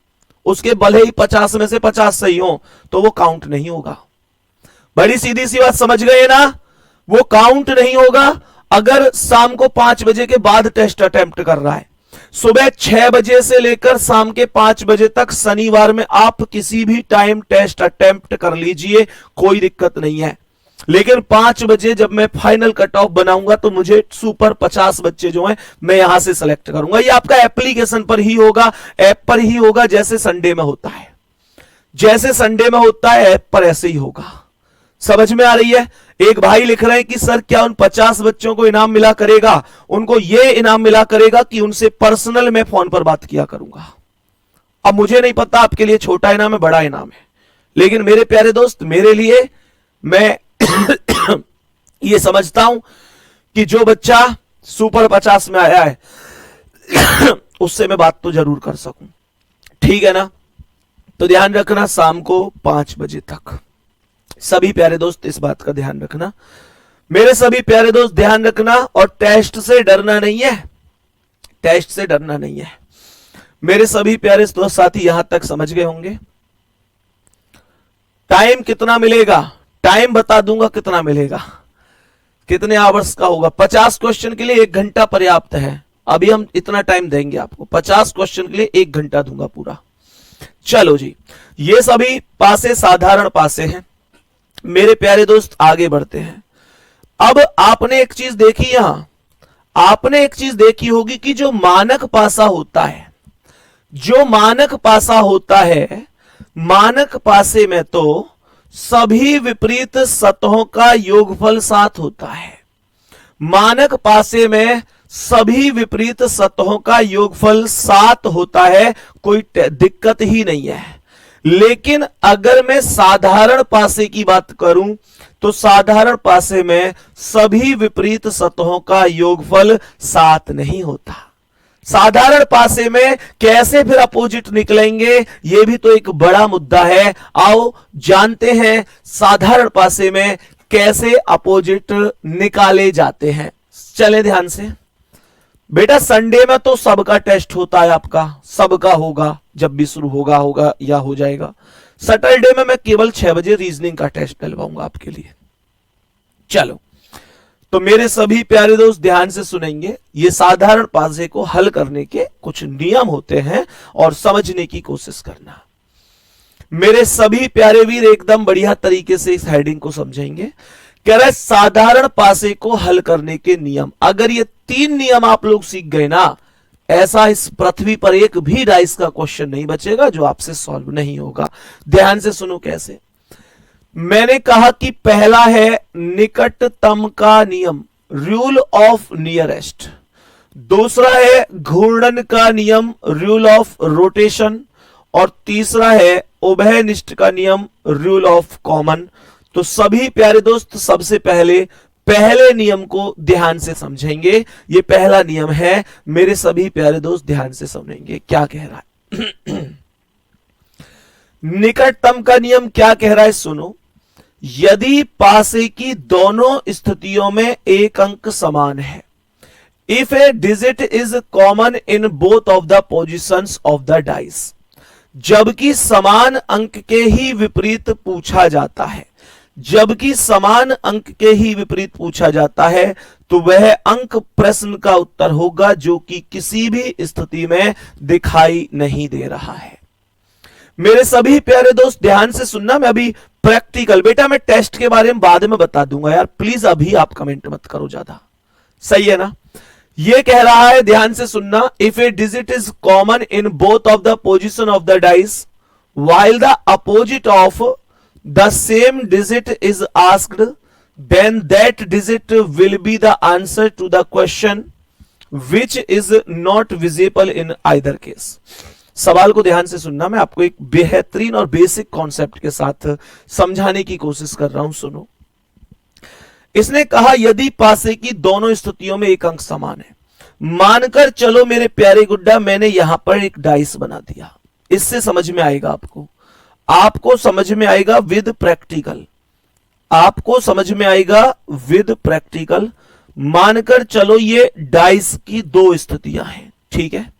उसके भले ही 50 में से 50 सही हो, तो वो काउंट नहीं होगा। बड़ी सीधी सी बात समझ गए ना, वो काउंट नहीं होगा। अगर शाम को 5 बजे के बाद टेस्ट अटेम्प्ट कर रहा है, सुबह 6 बजे से लेकर शाम के 5 बजे तक शनिवार में आप किसी भी टाइम टेस्ट अटेम्प्ट कर लीजिए, कोई दिक्कत नहीं है। लेकिन 5 बजे जब मैं फाइनल कट ऑफ बनाऊंगा तो मुझे सुपर 50 बच्चे जो हैं मैं यहां से सिलेक्ट करूंगा। ये आपका एप्लीकेशन पर ही होगा, ऐप पर ही होगा, जैसे संडे में होता है। जैसे संडे में होता है ऐप पर ऐसे ही होगा। समझ में आ रही है? एक भाई लिख रहे हैं कि सर क्या उन 50 बच्चों को इनाम मिला करेगा? उनको यह इनाम मिला करेगा कि उनसे पर्सनल में फोन पर बात किया करूंगा। अब मुझे नहीं पता आपके लिए छोटा इनाम है बड़ा इनाम है, लेकिन मेरे प्यारे दोस्त, मेरे लिए मैं ये समझता हूं कि जो बच्चा सुपर 50 में आया है उससे मैं बात तो जरूर कर सकूं। ठीक है ना? तो ध्यान रखना, शाम को 5 बजे तक सभी प्यारे दोस्त इस बात का ध्यान रखना। मेरे सभी प्यारे दोस्त ध्यान रखना, और टेस्ट से डरना नहीं है, टेस्ट से डरना नहीं है। मेरे सभी प्यारे दोस्त साथी यहां तक समझ गए होंगे। टाइम कितना मिलेगा? टाइम बता दूंगा कितना मिलेगा, कितने आवर्स का होगा। 50 क्वेश्चन के लिए 1 घंटा पर्याप्त है। अभी हम इतना टाइम देंगे आपको, 50 क्वेश्चन के लिए 1 घंटा दूंगा पूरा। चलो जी, ये सभी पासे साधारण पासे हैं। मेरे प्यारे दोस्त आगे बढ़ते हैं। अब आपने एक चीज देखी, यहां आपने एक चीज देखी होगी कि जो मानक पासा होता है, जो मानक पासा होता है, मानक पासे में तो सभी विपरीत सतहों का योगफल 7 होता है। मानक पासे में सभी विपरीत सतहों का योगफल 7 होता है, कोई दिक्कत ही नहीं है। लेकिन अगर मैं साधारण पासे की बात करूं तो साधारण पासे में सभी विपरीत सतहों का योगफल 7 नहीं होता। साधारण पासे में कैसे फिर अपोजिट निकलेंगे, यह भी तो एक बड़ा मुद्दा है। आओ जानते हैं साधारण पासे में कैसे अपोजिट निकाले जाते हैं। चलें ध्यान से। बेटा संडे में तो सबका टेस्ट होता है, आपका सबका होगा, जब भी शुरू होगा या हो जाएगा। सैटरडे में मैं केवल 6 बजे रीजनिंग का टेस्ट डलवाऊंगा आपके लिए। चलो, तो मेरे सभी प्यारे दोस्त ध्यान से सुनेंगे। ये साधारण पासे को हल करने के कुछ नियम होते हैं और समझने की कोशिश करना। मेरे सभी प्यारे वीर एकदम बढ़िया तरीके से इस हेडिंग को समझेंगे। कह रहा है साधारण पासे को हल करने के नियम। अगर ये 3 नियम आप लोग सीख गए ना, ऐसा इस पृथ्वी पर एक भी डाइस का क्वेश्चन नहीं बचेगा जो आपसे सॉल्व नहीं होगा। ध्यान से सुनो कैसे। मैंने कहा कि पहला है निकटतम का नियम, रूल ऑफ नियरेस्ट। दूसरा है घूर्णन का नियम, रूल ऑफ रोटेशन। और तीसरा है उभयनिष्ठ का नियम, रूल ऑफ कॉमन। तो सभी प्यारे दोस्त सबसे पहले नियम को ध्यान से समझेंगे। ये पहला नियम है, मेरे सभी प्यारे दोस्त ध्यान से समझेंगे क्या कह रहा है। निकटतम का नियम क्या कह रहा है, सुनो। यदि पासे की दोनों स्थितियों में एक अंक समान है, if A digit is common in both of the positions of the dice, जबकि समान अंक के ही विपरीत पूछा जाता है, जबकि समान अंक के ही विपरीत पूछा जाता है, तो वह अंक प्रश्न का उत्तर होगा जो कि किसी भी स्थिति में दिखाई नहीं दे रहा है। मेरे सभी प्यारे दोस्त ध्यान से सुनना। मैं अभी प्रैक्टिकल, बेटा मैं टेस्ट के बारे में बाद में बता दूंगा यार, प्लीज अभी आप कमेंट मत करो ज्यादा, सही है ना। ये कह रहा है, ध्यान से सुनना, if A digit is common in both of the position of the dice while the opposite of the same digit is asked, then that digit will be the answer to the question which is not visible in either case. सवाल को ध्यान से सुनना, मैं आपको एक बेहतरीन और बेसिक कॉन्सेप्ट के साथ समझाने की कोशिश कर रहा हूं, सुनो। इसने कहा यदि पासे की दोनों स्थितियों में एक अंक समान है, मानकर चलो मेरे प्यारे गुड्डा, मैंने यहां पर एक डाइस बना दिया। इससे समझ में आएगा आपको समझ में आएगा विद प्रैक्टिकल, आपको समझ में आएगा विद प्रैक्टिकल। मानकर चलो ये डाइस की दो स्थितियां हैं, ठीक है।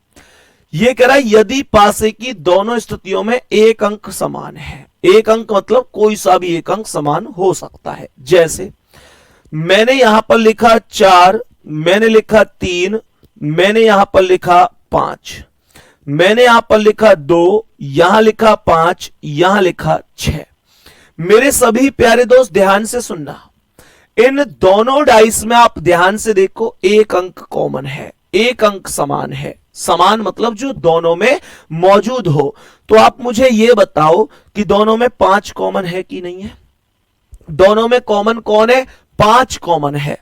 ये कह रहा है यदि पासे की दोनों स्थितियों में एक अंक समान है, एक अंक मतलब कोई सा भी एक अंक समान हो सकता है। जैसे मैंने यहां पर लिखा 4, मैंने लिखा 3, मैंने यहां पर लिखा 5, मैंने यहां पर लिखा 2, यहां लिखा 5, यहां लिखा 6। मेरे सभी प्यारे दोस्त ध्यान से सुनना, इन दोनों डाइस में आप ध्यान से देखो एक अंक कॉमन है, एक अंक समान है। समान मतलब जो दोनों में मौजूद हो। तो आप मुझे यह बताओ कि दोनों में 5 कॉमन है कि नहीं है? दोनों में कॉमन कौन है? 5 कॉमन है।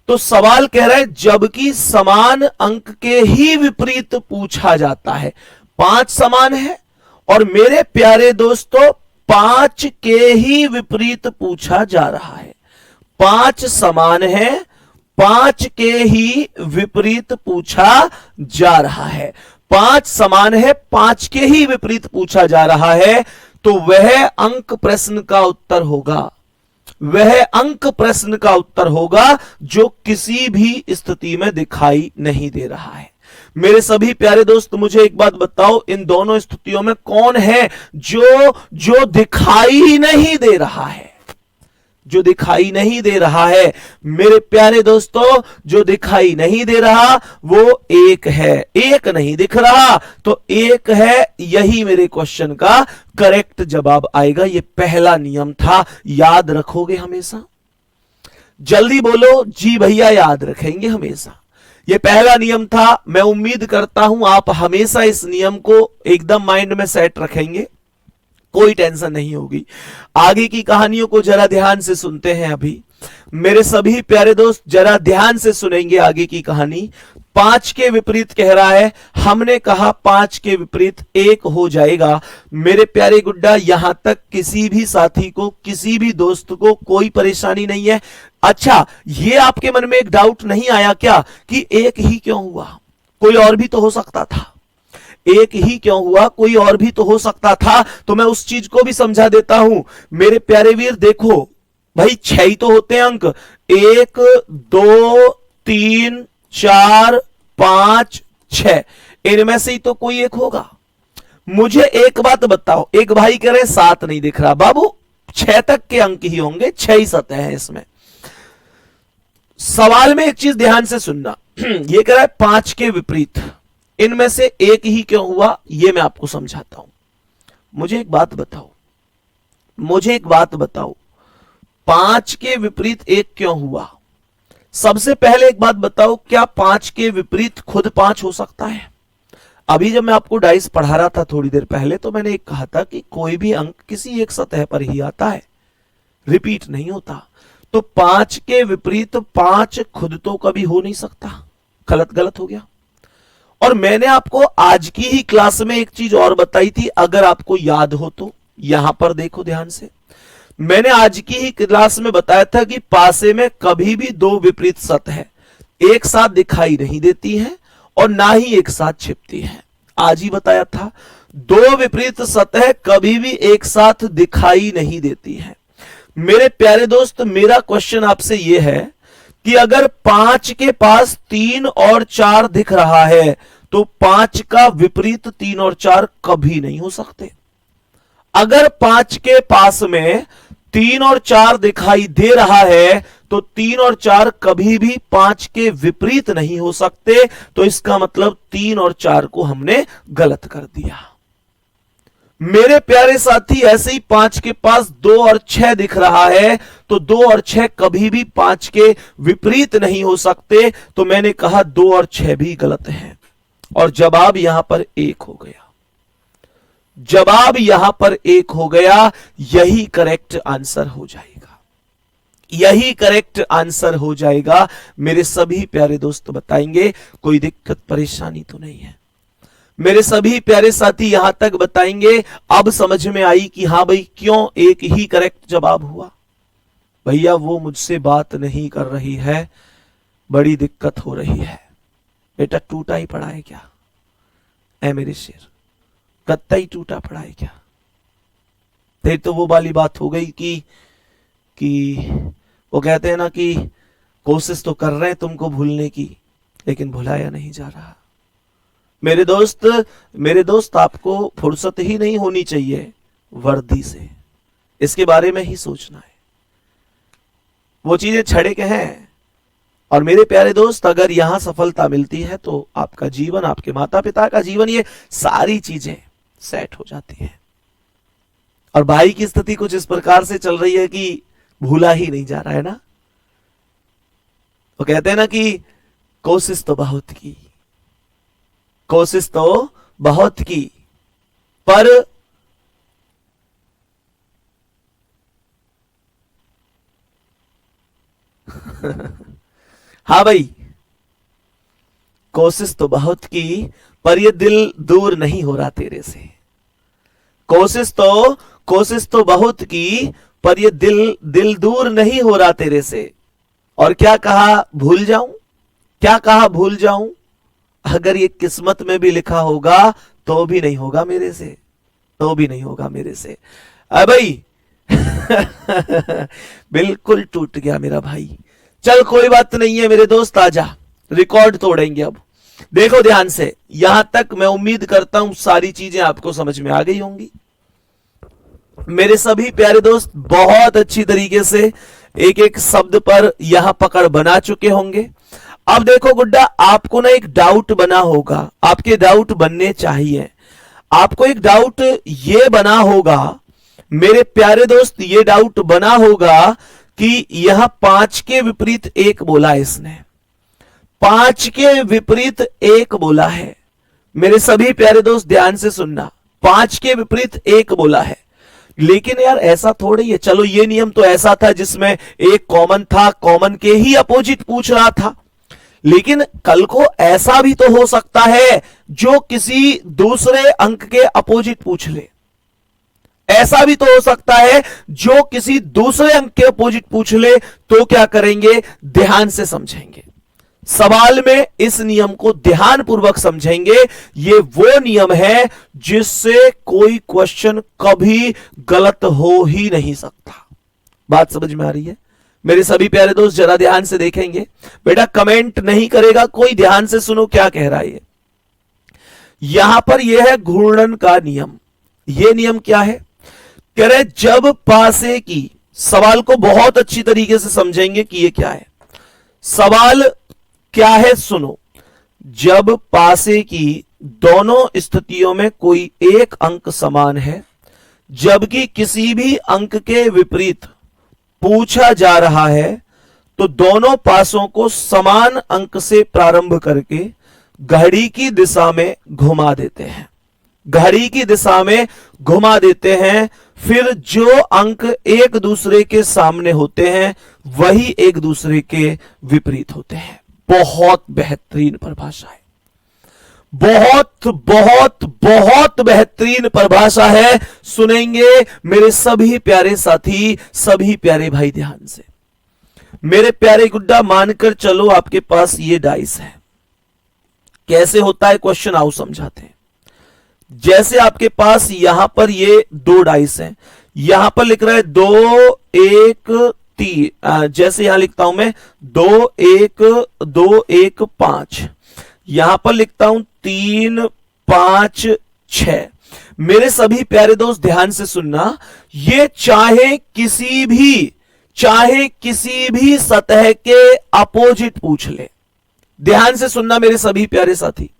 तो सवाल कह रहा है जबकि समान अंक के ही विपरीत पूछा जाता है। 5 समान है और मेरे प्यारे दोस्तों 5 के ही विपरीत पूछा जा रहा है। 5 समान है, 5 के ही विपरीत पूछा जा रहा है। 5 समान है, 5 के ही विपरीत पूछा जा रहा है। तो वह अंक प्रश्न का उत्तर होगा, वह अंक प्रश्न का उत्तर होगा जो किसी भी स्थिति में दिखाई नहीं दे रहा है। मेरे सभी प्यारे दोस्त मुझे एक बात बताओ, इन दोनों स्थितियों में कौन है जो दिखाई नहीं दे रहा है? जो दिखाई नहीं दे रहा है मेरे प्यारे दोस्तों, जो दिखाई नहीं दे रहा वो एक है। एक नहीं दिख रहा तो एक है, यही मेरे क्वेश्चन का करेक्ट जवाब आएगा। ये पहला नियम था, याद रखोगे हमेशा? जल्दी बोलो जी भैया, याद रखेंगे हमेशा। ये पहला नियम था। मैं उम्मीद करता हूं आप हमेशा इस नियम को एकदम माइंड में सेट रखेंगे, कोई टेंशन नहीं होगी। आगे की कहानियों को जरा ध्यान से सुनते हैं। अभी मेरे सभी प्यारे दोस्त जरा ध्यान से सुनेंगे आगे की कहानी। 5 के विपरीत कह रहा है, हमने कहा 5 के विपरीत 1 हो जाएगा। मेरे प्यारे गुड्डा यहां तक किसी भी साथी को, किसी भी दोस्त को कोई परेशानी नहीं है। अच्छा, ये आपके मन में एक डाउट नहीं आया क्या कि 1 ही क्यों हुआ? कोई और भी तो हो सकता था। 1 ही क्यों हुआ? कोई और भी तो हो सकता था। तो मैं उस चीज को भी समझा देता हूं। मेरे प्यारे वीर देखो भाई, 6 ही तो होते हैं अंक। 1 2 3 4 5 6, इनमें से ही तो कोई एक होगा। मुझे एक बात बताओ, एक भाई कह रहे 7 नहीं दिख रहा। बाबू 6 तक के अंक ही होंगे, 6 ही सतह है इसमें। सवाल में एक चीज ध्यान से सुनना, ये कह रहा है 5 के विपरीत इनमें से 1 ही क्यों हुआ, ये मैं आपको समझाता हूं। मुझे एक बात बताओ, मुझे एक बात बताओ, 5 के विपरीत 1 क्यों हुआ? सबसे पहले एक बात बताओ, क्या 5 के विपरीत खुद 5 हो सकता है? अभी जब मैं आपको डाइस पढ़ा रहा था थोड़ी देर पहले, तो मैंने एक कहा था कि कोई भी अंक किसी एक सतह पर ही आता है, रिपीट नहीं होता। तो 5 के विपरीत 5 खुद तो कभी हो नहीं सकता। गलत हो गया। और मैंने आपको आज की ही क्लास में एक चीज और बताई थी, अगर आपको याद हो तो यहां पर देखो ध्यान से। मैंने आज की ही क्लास में बताया था कि पासे में कभी भी 2 विपरीत सतह एक साथ दिखाई नहीं देती हैं और ना ही एक साथ छिपती हैं। आज ही बताया था, 2 विपरीत सतह कभी भी एक साथ दिखाई नहीं देती हैं। मेरे प्यारे दोस्त, मेरा क्वेश्चन आपसे यह है कि अगर 5 के पास 3 और 4 दिख रहा है तो 5 का विपरीत 3 और 4 कभी नहीं हो सकते। अगर 5 के पास में 3 और 4 दिखाई दे रहा है तो 3 और 4 कभी भी 5 के विपरीत नहीं हो सकते। तो इसका मतलब 3 और 4 को हमने गलत कर दिया। मेरे प्यारे साथी, ऐसे ही 5 के पास 2 और 6 दिख रहा है तो 2 और 6 कभी भी 5 के विपरीत नहीं हो सकते। तो मैंने कहा 2 और 6 भी गलत हैं और जवाब यहां पर 1 हो गया। जवाब यहां पर 1 हो गया। यही करेक्ट आंसर हो जाएगा, यही करेक्ट आंसर हो जाएगा। मेरे सभी प्यारे दोस्त बताएंगे कोई दिक्कत परेशानी तो नहीं है। मेरे सभी प्यारे साथी यहां तक बताएंगे अब समझ में आई कि हां भाई क्यों 1 ही करेक्ट जवाब हुआ। भैया वो मुझसे बात नहीं कर रही है, बड़ी दिक्कत हो रही है। बेटा टूटा ही पड़ा है क्या? ऐ मेरे शेर, कत्ता ही टूटा पड़ा है क्या? फिर तो वो वाली बात हो गई कि वो कहते हैं ना कि कोशिश तो कर रहे हैं तुमको भूलने की, लेकिन भुलाया नहीं जा रहा। मेरे दोस्त आपको फुर्सत ही नहीं होनी चाहिए वर्दी से, इसके बारे में ही सोचना है। वो चीजें छड़े के हैं। और मेरे प्यारे दोस्त, अगर यहां सफलता मिलती है तो आपका जीवन, आपके माता पिता का जीवन, ये सारी चीजें सेट हो जाती हैं। और भाई की स्थिति कुछ इस प्रकार से चल रही है कि भूला ही नहीं जा रहा है ना। वो कहते हैं ना कि कोशिश तो बहुत की, कोशिश तो बहुत की, पर हाँ भाई, कोशिश तो बहुत की पर ये दिल दूर नहीं हो रहा तेरे से। कोशिश तो बहुत की पर ये दिल दूर नहीं हो रहा तेरे से। और क्या कहा भूल जाऊं, क्या कहा भूल जाऊं, अगर ये किस्मत में भी लिखा होगा तो भी नहीं होगा मेरे से, तो भी नहीं होगा मेरे से। भाई बिल्कुल टूट गया मेरा भाई। चल कोई बात नहीं है मेरे दोस्त, आजा, रिकॉर्ड तोड़ेंगे अब। देखो ध्यान से, यहां तक मैं उम्मीद करता हूं सारी चीजें आपको समझ में आ गई होंगी। मेरे सभी प्यारे दोस्त बहुत अच्छी तरीके से एक एक शब्द पर यहां पकड़ बना चुके होंगे। अब देखो गुड्डा, आपको ना एक डाउट बना होगा, आपके डाउट बनने चाहिए। आपको एक डाउट ये बना होगा मेरे प्यारे दोस्त, ये डाउट बना होगा कि यहां 5 के विपरीत 1 बोला है इसने, 5 के विपरीत 1 बोला है। मेरे सभी प्यारे दोस्त ध्यान से सुनना, 5 के विपरीत 1 बोला है। लेकिन यार ऐसा थोड़ी है, चलो ये नियम तो ऐसा था जिसमें एक कॉमन था, कॉमन के ही अपोजिट पूछ रहा था। लेकिन कल को ऐसा भी तो हो सकता है जो किसी दूसरे अंक के अपोजिट पूछ ले, ऐसा भी तो हो सकता है जो किसी दूसरे अंक के अपोजिट पूछ ले। तो क्या करेंगे, ध्यान से समझेंगे सवाल में, इस नियम को ध्यान पूर्वक समझेंगे। ये वो नियम है जिससे कोई क्वेश्चन कभी गलत हो ही नहीं सकता। बात समझ में आ रही है मेरे सभी प्यारे दोस्त? जरा ध्यान से देखेंगे। बेटा कमेंट नहीं करेगा कोई, ध्यान से सुनो क्या कह रहा है। यहां पर यह है घूर्णन का नियम। यह नियम क्या है, कह रहे जब पासे की, सवाल को बहुत अच्छी तरीके से समझेंगे कि यह क्या है। सवाल क्या है सुनो, जब पासे की दोनों स्थितियों में कोई एक अंक समान है, जबकि किसी भी अंक के विपरीत पूछा जा रहा है, तो दोनों पासों को समान अंक से प्रारंभ करके घड़ी की दिशा में घुमा देते हैं, घड़ी की दिशा में घुमा देते हैं। फिर जो अंक एक दूसरे के सामने होते हैं वही एक दूसरे के विपरीत होते हैं। बहुत बेहतरीन परिभाषा है, बहुत बहुत बहुत बेहतरीन परिभाषा है। सुनेंगे मेरे सभी प्यारे साथी, सभी प्यारे भाई ध्यान से। मेरे प्यारे गुड्डा मानकर चलो आपके पास ये डाइस है। कैसे होता है क्वेश्चन, आओ समझाते हैं। जैसे आपके पास यहां पर ये 2 डाइस हैं, यहां पर लिख रहा है 2 1 3, जैसे यहां लिखता हूं मैं 2 1 2 1 5, यहां पर लिखता हूं 3 5 6। मेरे सभी प्यारे दोस्त ध्यान से सुनना, ये चाहे किसी भी सतह के अपोजिट पूछ ले। ध्यान से सुनना मेरे सभी प्यारे साथी,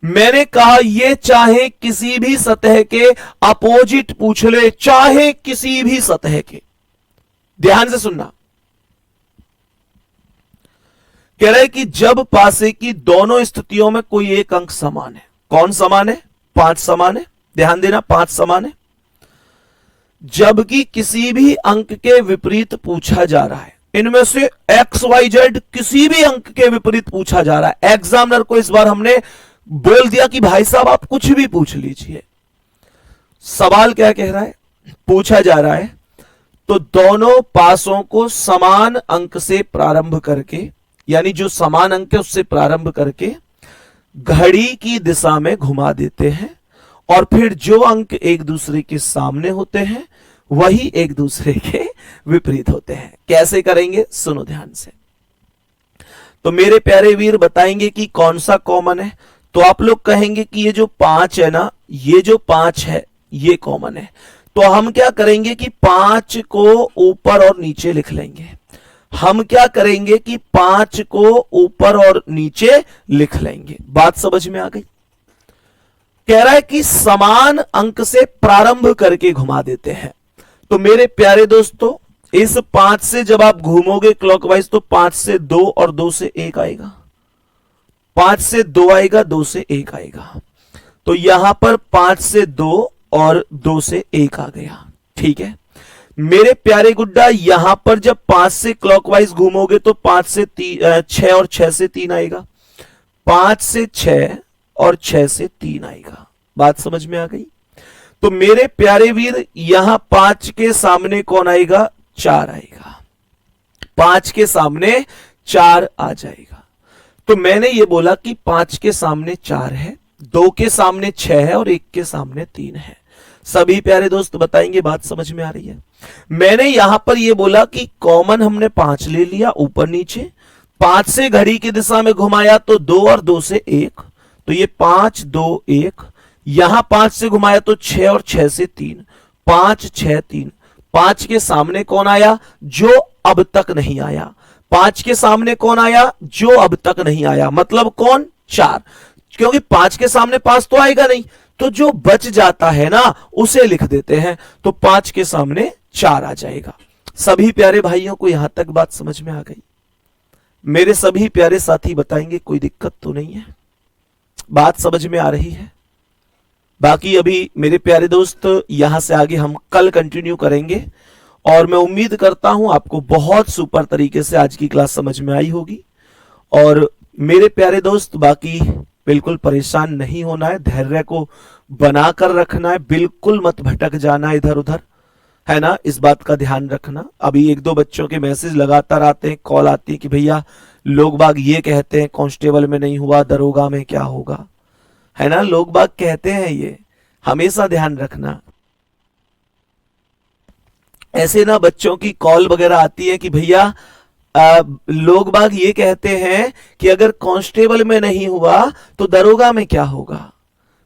मैंने कहा ये चाहे किसी भी सतह के अपोजिट पूछ ले, चाहे किसी भी सतह के। ध्यान से सुनना, कह रहे कि जब पासे की दोनों स्थितियों में कोई एक अंक समान है। कौन समान है? 5 समान है। ध्यान देना, 5 समान है। जबकि किसी भी अंक के विपरीत पूछा जा रहा है, इनमें से XYZ किसी भी अंक के विपरीत पूछा जा रहा है। एग्जामिनर को इस बार हमने बोल दिया कि भाई साहब आप कुछ भी पूछ लीजिए। सवाल क्या कह रहा है, पूछा जा रहा है तो दोनों पासों को समान अंक से प्रारंभ करके, यानी जो समान अंक है उससे प्रारंभ करके घड़ी की दिशा में घुमा देते हैं और फिर जो अंक एक दूसरे के सामने होते हैं वही एक दूसरे के विपरीत होते हैं। कैसे करेंगे सुनो ध्यान से। तो मेरे प्यारे वीर बताएंगे कि कौन सा कॉमन है। तो आप लोग कहेंगे कि ये जो 5 है ना, ये जो 5 है ये कॉमन है। तो हम क्या करेंगे कि 5 को ऊपर और नीचे लिख लेंगे। हम क्या करेंगे कि 5 को ऊपर और नीचे लिख लेंगे। बात समझ में आ गई। कह रहा है कि समान अंक से प्रारंभ करके घुमा देते हैं। तो मेरे प्यारे दोस्तों इस 5 से जब आप घूमोगे क्लॉकवाइज तो 5 से 2 और 2 से 1 आएगा, 5 से 2 आएगा, 2 से 1 आएगा। तो यहां पर 5 से 2 और 2 से 1 आ गया। ठीक है मेरे प्यारे गुड्डा, यहां पर जब 5 से क्लॉकवाइज घूमोगे तो 5 से 6 और 6 से 3 आएगा, 5 से 6 और 6 से 3 आएगा। बात समझ में आ गई। तो मेरे प्यारे वीर यहां 5 के सामने कौन आएगा, 4 आएगा, 5 के सामने 4 आ जाएगा। तो मैंने ये बोला कि 5 के सामने 4 है, 2 के सामने 6 है और 1 के सामने 3 है। सभी प्यारे दोस्त बताएंगे बात समझ में आ रही है। मैंने यहां पर यह बोला कि कॉमन हमने 5 ले लिया ऊपर नीचे, 5 से घड़ी की दिशा में घुमाया तो 2 और 2 से 1, तो ये 5 2 1। यहां 5 से घुमाया तो 6 और 6 से 3, 5 6 3। 5 के सामने कौन आया, जो अब तक नहीं आया। 5 के सामने कौन आया, जो अब तक नहीं आया, मतलब कौन, 4। क्योंकि 5 के सामने 5 तो आएगा नहीं, तो जो बच जाता है ना उसे लिख देते हैं। तो 5 के सामने 4 आ जाएगा। सभी प्यारे भाइयों को यहां तक बात समझ में आ गई। मेरे सभी प्यारे साथी बताएंगे कोई दिक्कत तो नहीं है, बात समझ में आ रही है। बाकी अभी मेरे प्यारे दोस्त यहां से आगे हम कल कंटिन्यू करेंगे और मैं उम्मीद करता हूं आपको बहुत सुपर तरीके से आज की क्लास समझ में आई होगी। और मेरे प्यारे दोस्त बाकी बिल्कुल परेशान नहीं होना है, धैर्य को बनाकर रखना है, बिल्कुल मत भटक जाना इधर उधर, है ना, इस बात का ध्यान रखना। अभी 1-2 बच्चों के मैसेज लगातार आते हैं, कॉल आती है कि भैया लोग बाग ये कहते हैं कांस्टेबल में नहीं हुआ, दरोगा में क्या होगा, है ना, लोग बाग कहते हैं, ये हमेशा ध्यान रखना। ऐसे ना बच्चों की कॉल वगैरह आती है कि भैया लोग बाग ये कहते हैं कि अगर कांस्टेबल में नहीं हुआ तो दरोगा में क्या होगा।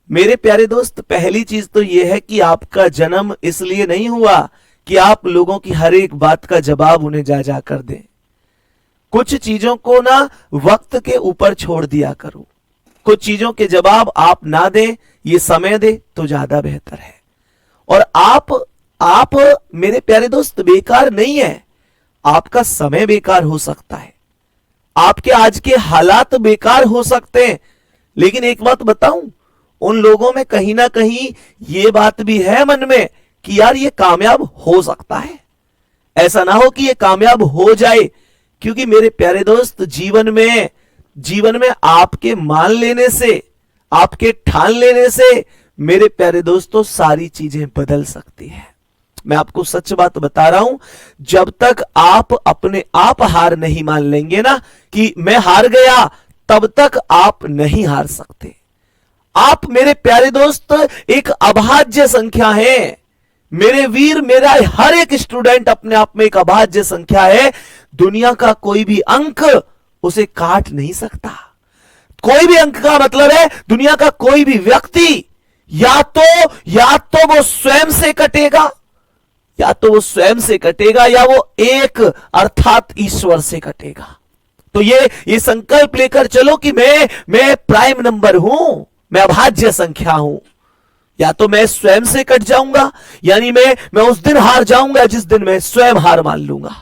मेरे प्यारे दोस्त पहली चीज तो यह है कि आपका जन्म इसलिए नहीं हुआ कि आप लोगों की हर एक बात का जवाब उन्हें जा जा कर दें। कुछ चीजों को ना वक्त के ऊपर छोड़ दिया करो, कुछ चीजों के जवाब आप ना दें, ये समय दे तो ज्यादा बेहतर है। और आप मेरे प्यारे दोस्त बेकार नहीं है, आपका समय बेकार हो सकता है, आपके आज के हालात बेकार हो सकते हैं, लेकिन एक बात बताऊं, उन लोगों में कहीं ना कहीं ये बात भी है मन में कि यार ये कामयाब हो सकता है। ऐसा ना हो कि ये कामयाब हो जाए, क्योंकि मेरे प्यारे दोस्त जीवन में आपके मान लेने से, आपके ठान लेने से मेरे प्यारे दोस्तों सारी चीजें बदल सकती हैं। मैं आपको सच बात बता रहा हूं, जब तक आप अपने आप हार नहीं मान लेंगे ना कि मैं हार गया, तब तक आप नहीं हार सकते। आप मेरे प्यारे दोस्त एक अभाज्य संख्या है। मेरे वीर, मेरा हर एक स्टूडेंट अपने आप में एक अभाज्य संख्या है। दुनिया का कोई भी अंक उसे काट नहीं सकता। कोई भी अंक का मतलब है दुनिया का कोई भी व्यक्ति या तो वो स्वयं से कटेगा, या तो वो स्वयं से कटेगा, या वो एक अर्थात ईश्वर से कटेगा। तो ये संकल्प लेकर चलो कि मैं प्राइम नंबर हूं, मैं अभाज्य संख्या हूं। या तो मैं स्वयं से कट जाऊंगा, यानी मैं उस दिन हार जाऊंगा जिस दिन मैं स्वयं हार मान लूंगा,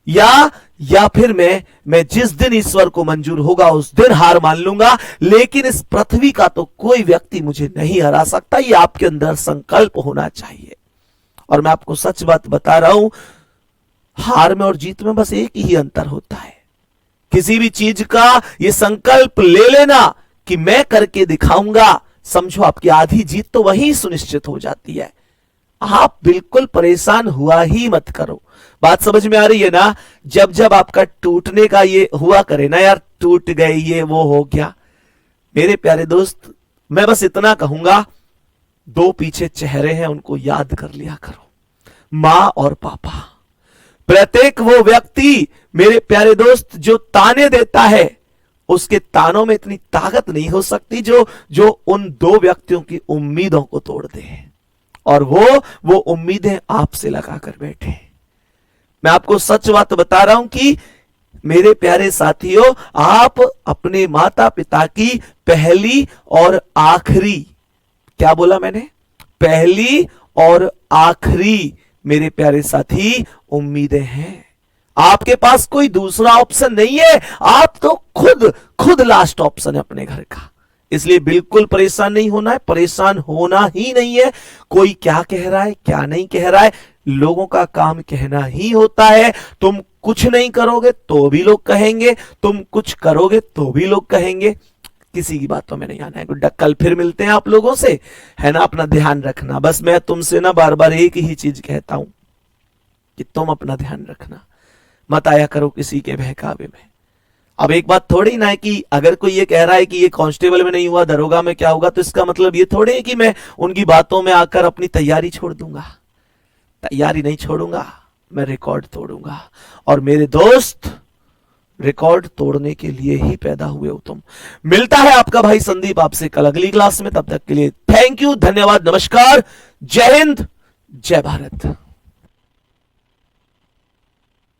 या फिर मैं जिस दिन ईश्वर को मंजूर होगा उस दिन हार मान लूंगा। लेकिन इस पृथ्वी का तो कोई व्यक्ति मुझे नहीं हरा सकता। ये आपके अंदर संकल्प होना चाहिए। और मैं आपको सच बात बता रहा हूं, हार में और जीत में बस एक ही अंतर होता है। किसी भी चीज का ये संकल्प ले लेना कि मैं करके दिखाऊंगा, समझो आपकी आधी जीत तो वहीं सुनिश्चित हो जाती है। आप बिल्कुल परेशान हुआ ही मत करो। बात समझ में आ रही है ना। जब आपका टूटने का ये हुआ करे ना, यार टूट गए, ये वो हो गया, मेरे प्यारे दोस्त, मैं बस इतना कहूंगा, दो पीछे चेहरे हैं, उनको याद कर लिया करो, मां और पापा। प्रत्येक वो व्यक्ति मेरे प्यारे दोस्त जो ताने देता है, उसके तानों में इतनी ताकत नहीं हो सकती जो उन दो व्यक्तियों की उम्मीदों को तोड़ दे, और वो उम्मीदें आपसे लगाकर बैठे। मैं आपको सच बात बता रहा हूं कि मेरे प्यारे साथियों, आप अपने माता पिता की पहली और आखिरी, क्या बोला मैंने, पहली और आखिरी मेरे प्यारे साथी उम्मीदें हैं। आपके पास कोई दूसरा ऑप्शन नहीं है, आप तो खुद लास्ट ऑप्शन है अपने घर का। इसलिए बिल्कुल परेशान नहीं होना है, परेशान होना ही नहीं है। कोई क्या कह रहा है, क्या नहीं कह रहा है, लोगों का काम कहना ही होता है। तुम कुछ नहीं करोगे तो भी लोग कहेंगे, तुम कुछ करोगे तो भी लोग कहेंगे। किसी की बातों में नहीं आना है। गुड्डा, कल फिर मिलते हैं आप लोगों से, है ना। अपना ध्यान रखना। बस मैं तुमसे ना बार बार एक ही चीज कहता हूं कि तुम अपना ध्यान रखना, मत आया करो किसी के बहकावे में। अब एक बात थोड़ी ना है कि अगर कोई ये कह रहा है कि ये कांस्टेबल में नहीं हुआ, दरोगा में क्या होगा, तो इसका मतलब ये थोड़ी है कि मैं उनकी बातों में आकर अपनी तैयारी छोड़ दूंगा। तैयारी नहीं छोड़ूंगा, मैं रिकॉर्ड तोड़ूंगा। और मेरे दोस्त, रिकॉर्ड तोड़ने के लिए ही पैदा हुए हो तुम। मिलता है आपका भाई संदीप आपसे कल अगली क्लास में। तब तक के लिए थैंक यू, धन्यवाद, नमस्कार, जय हिंद, जय भारत।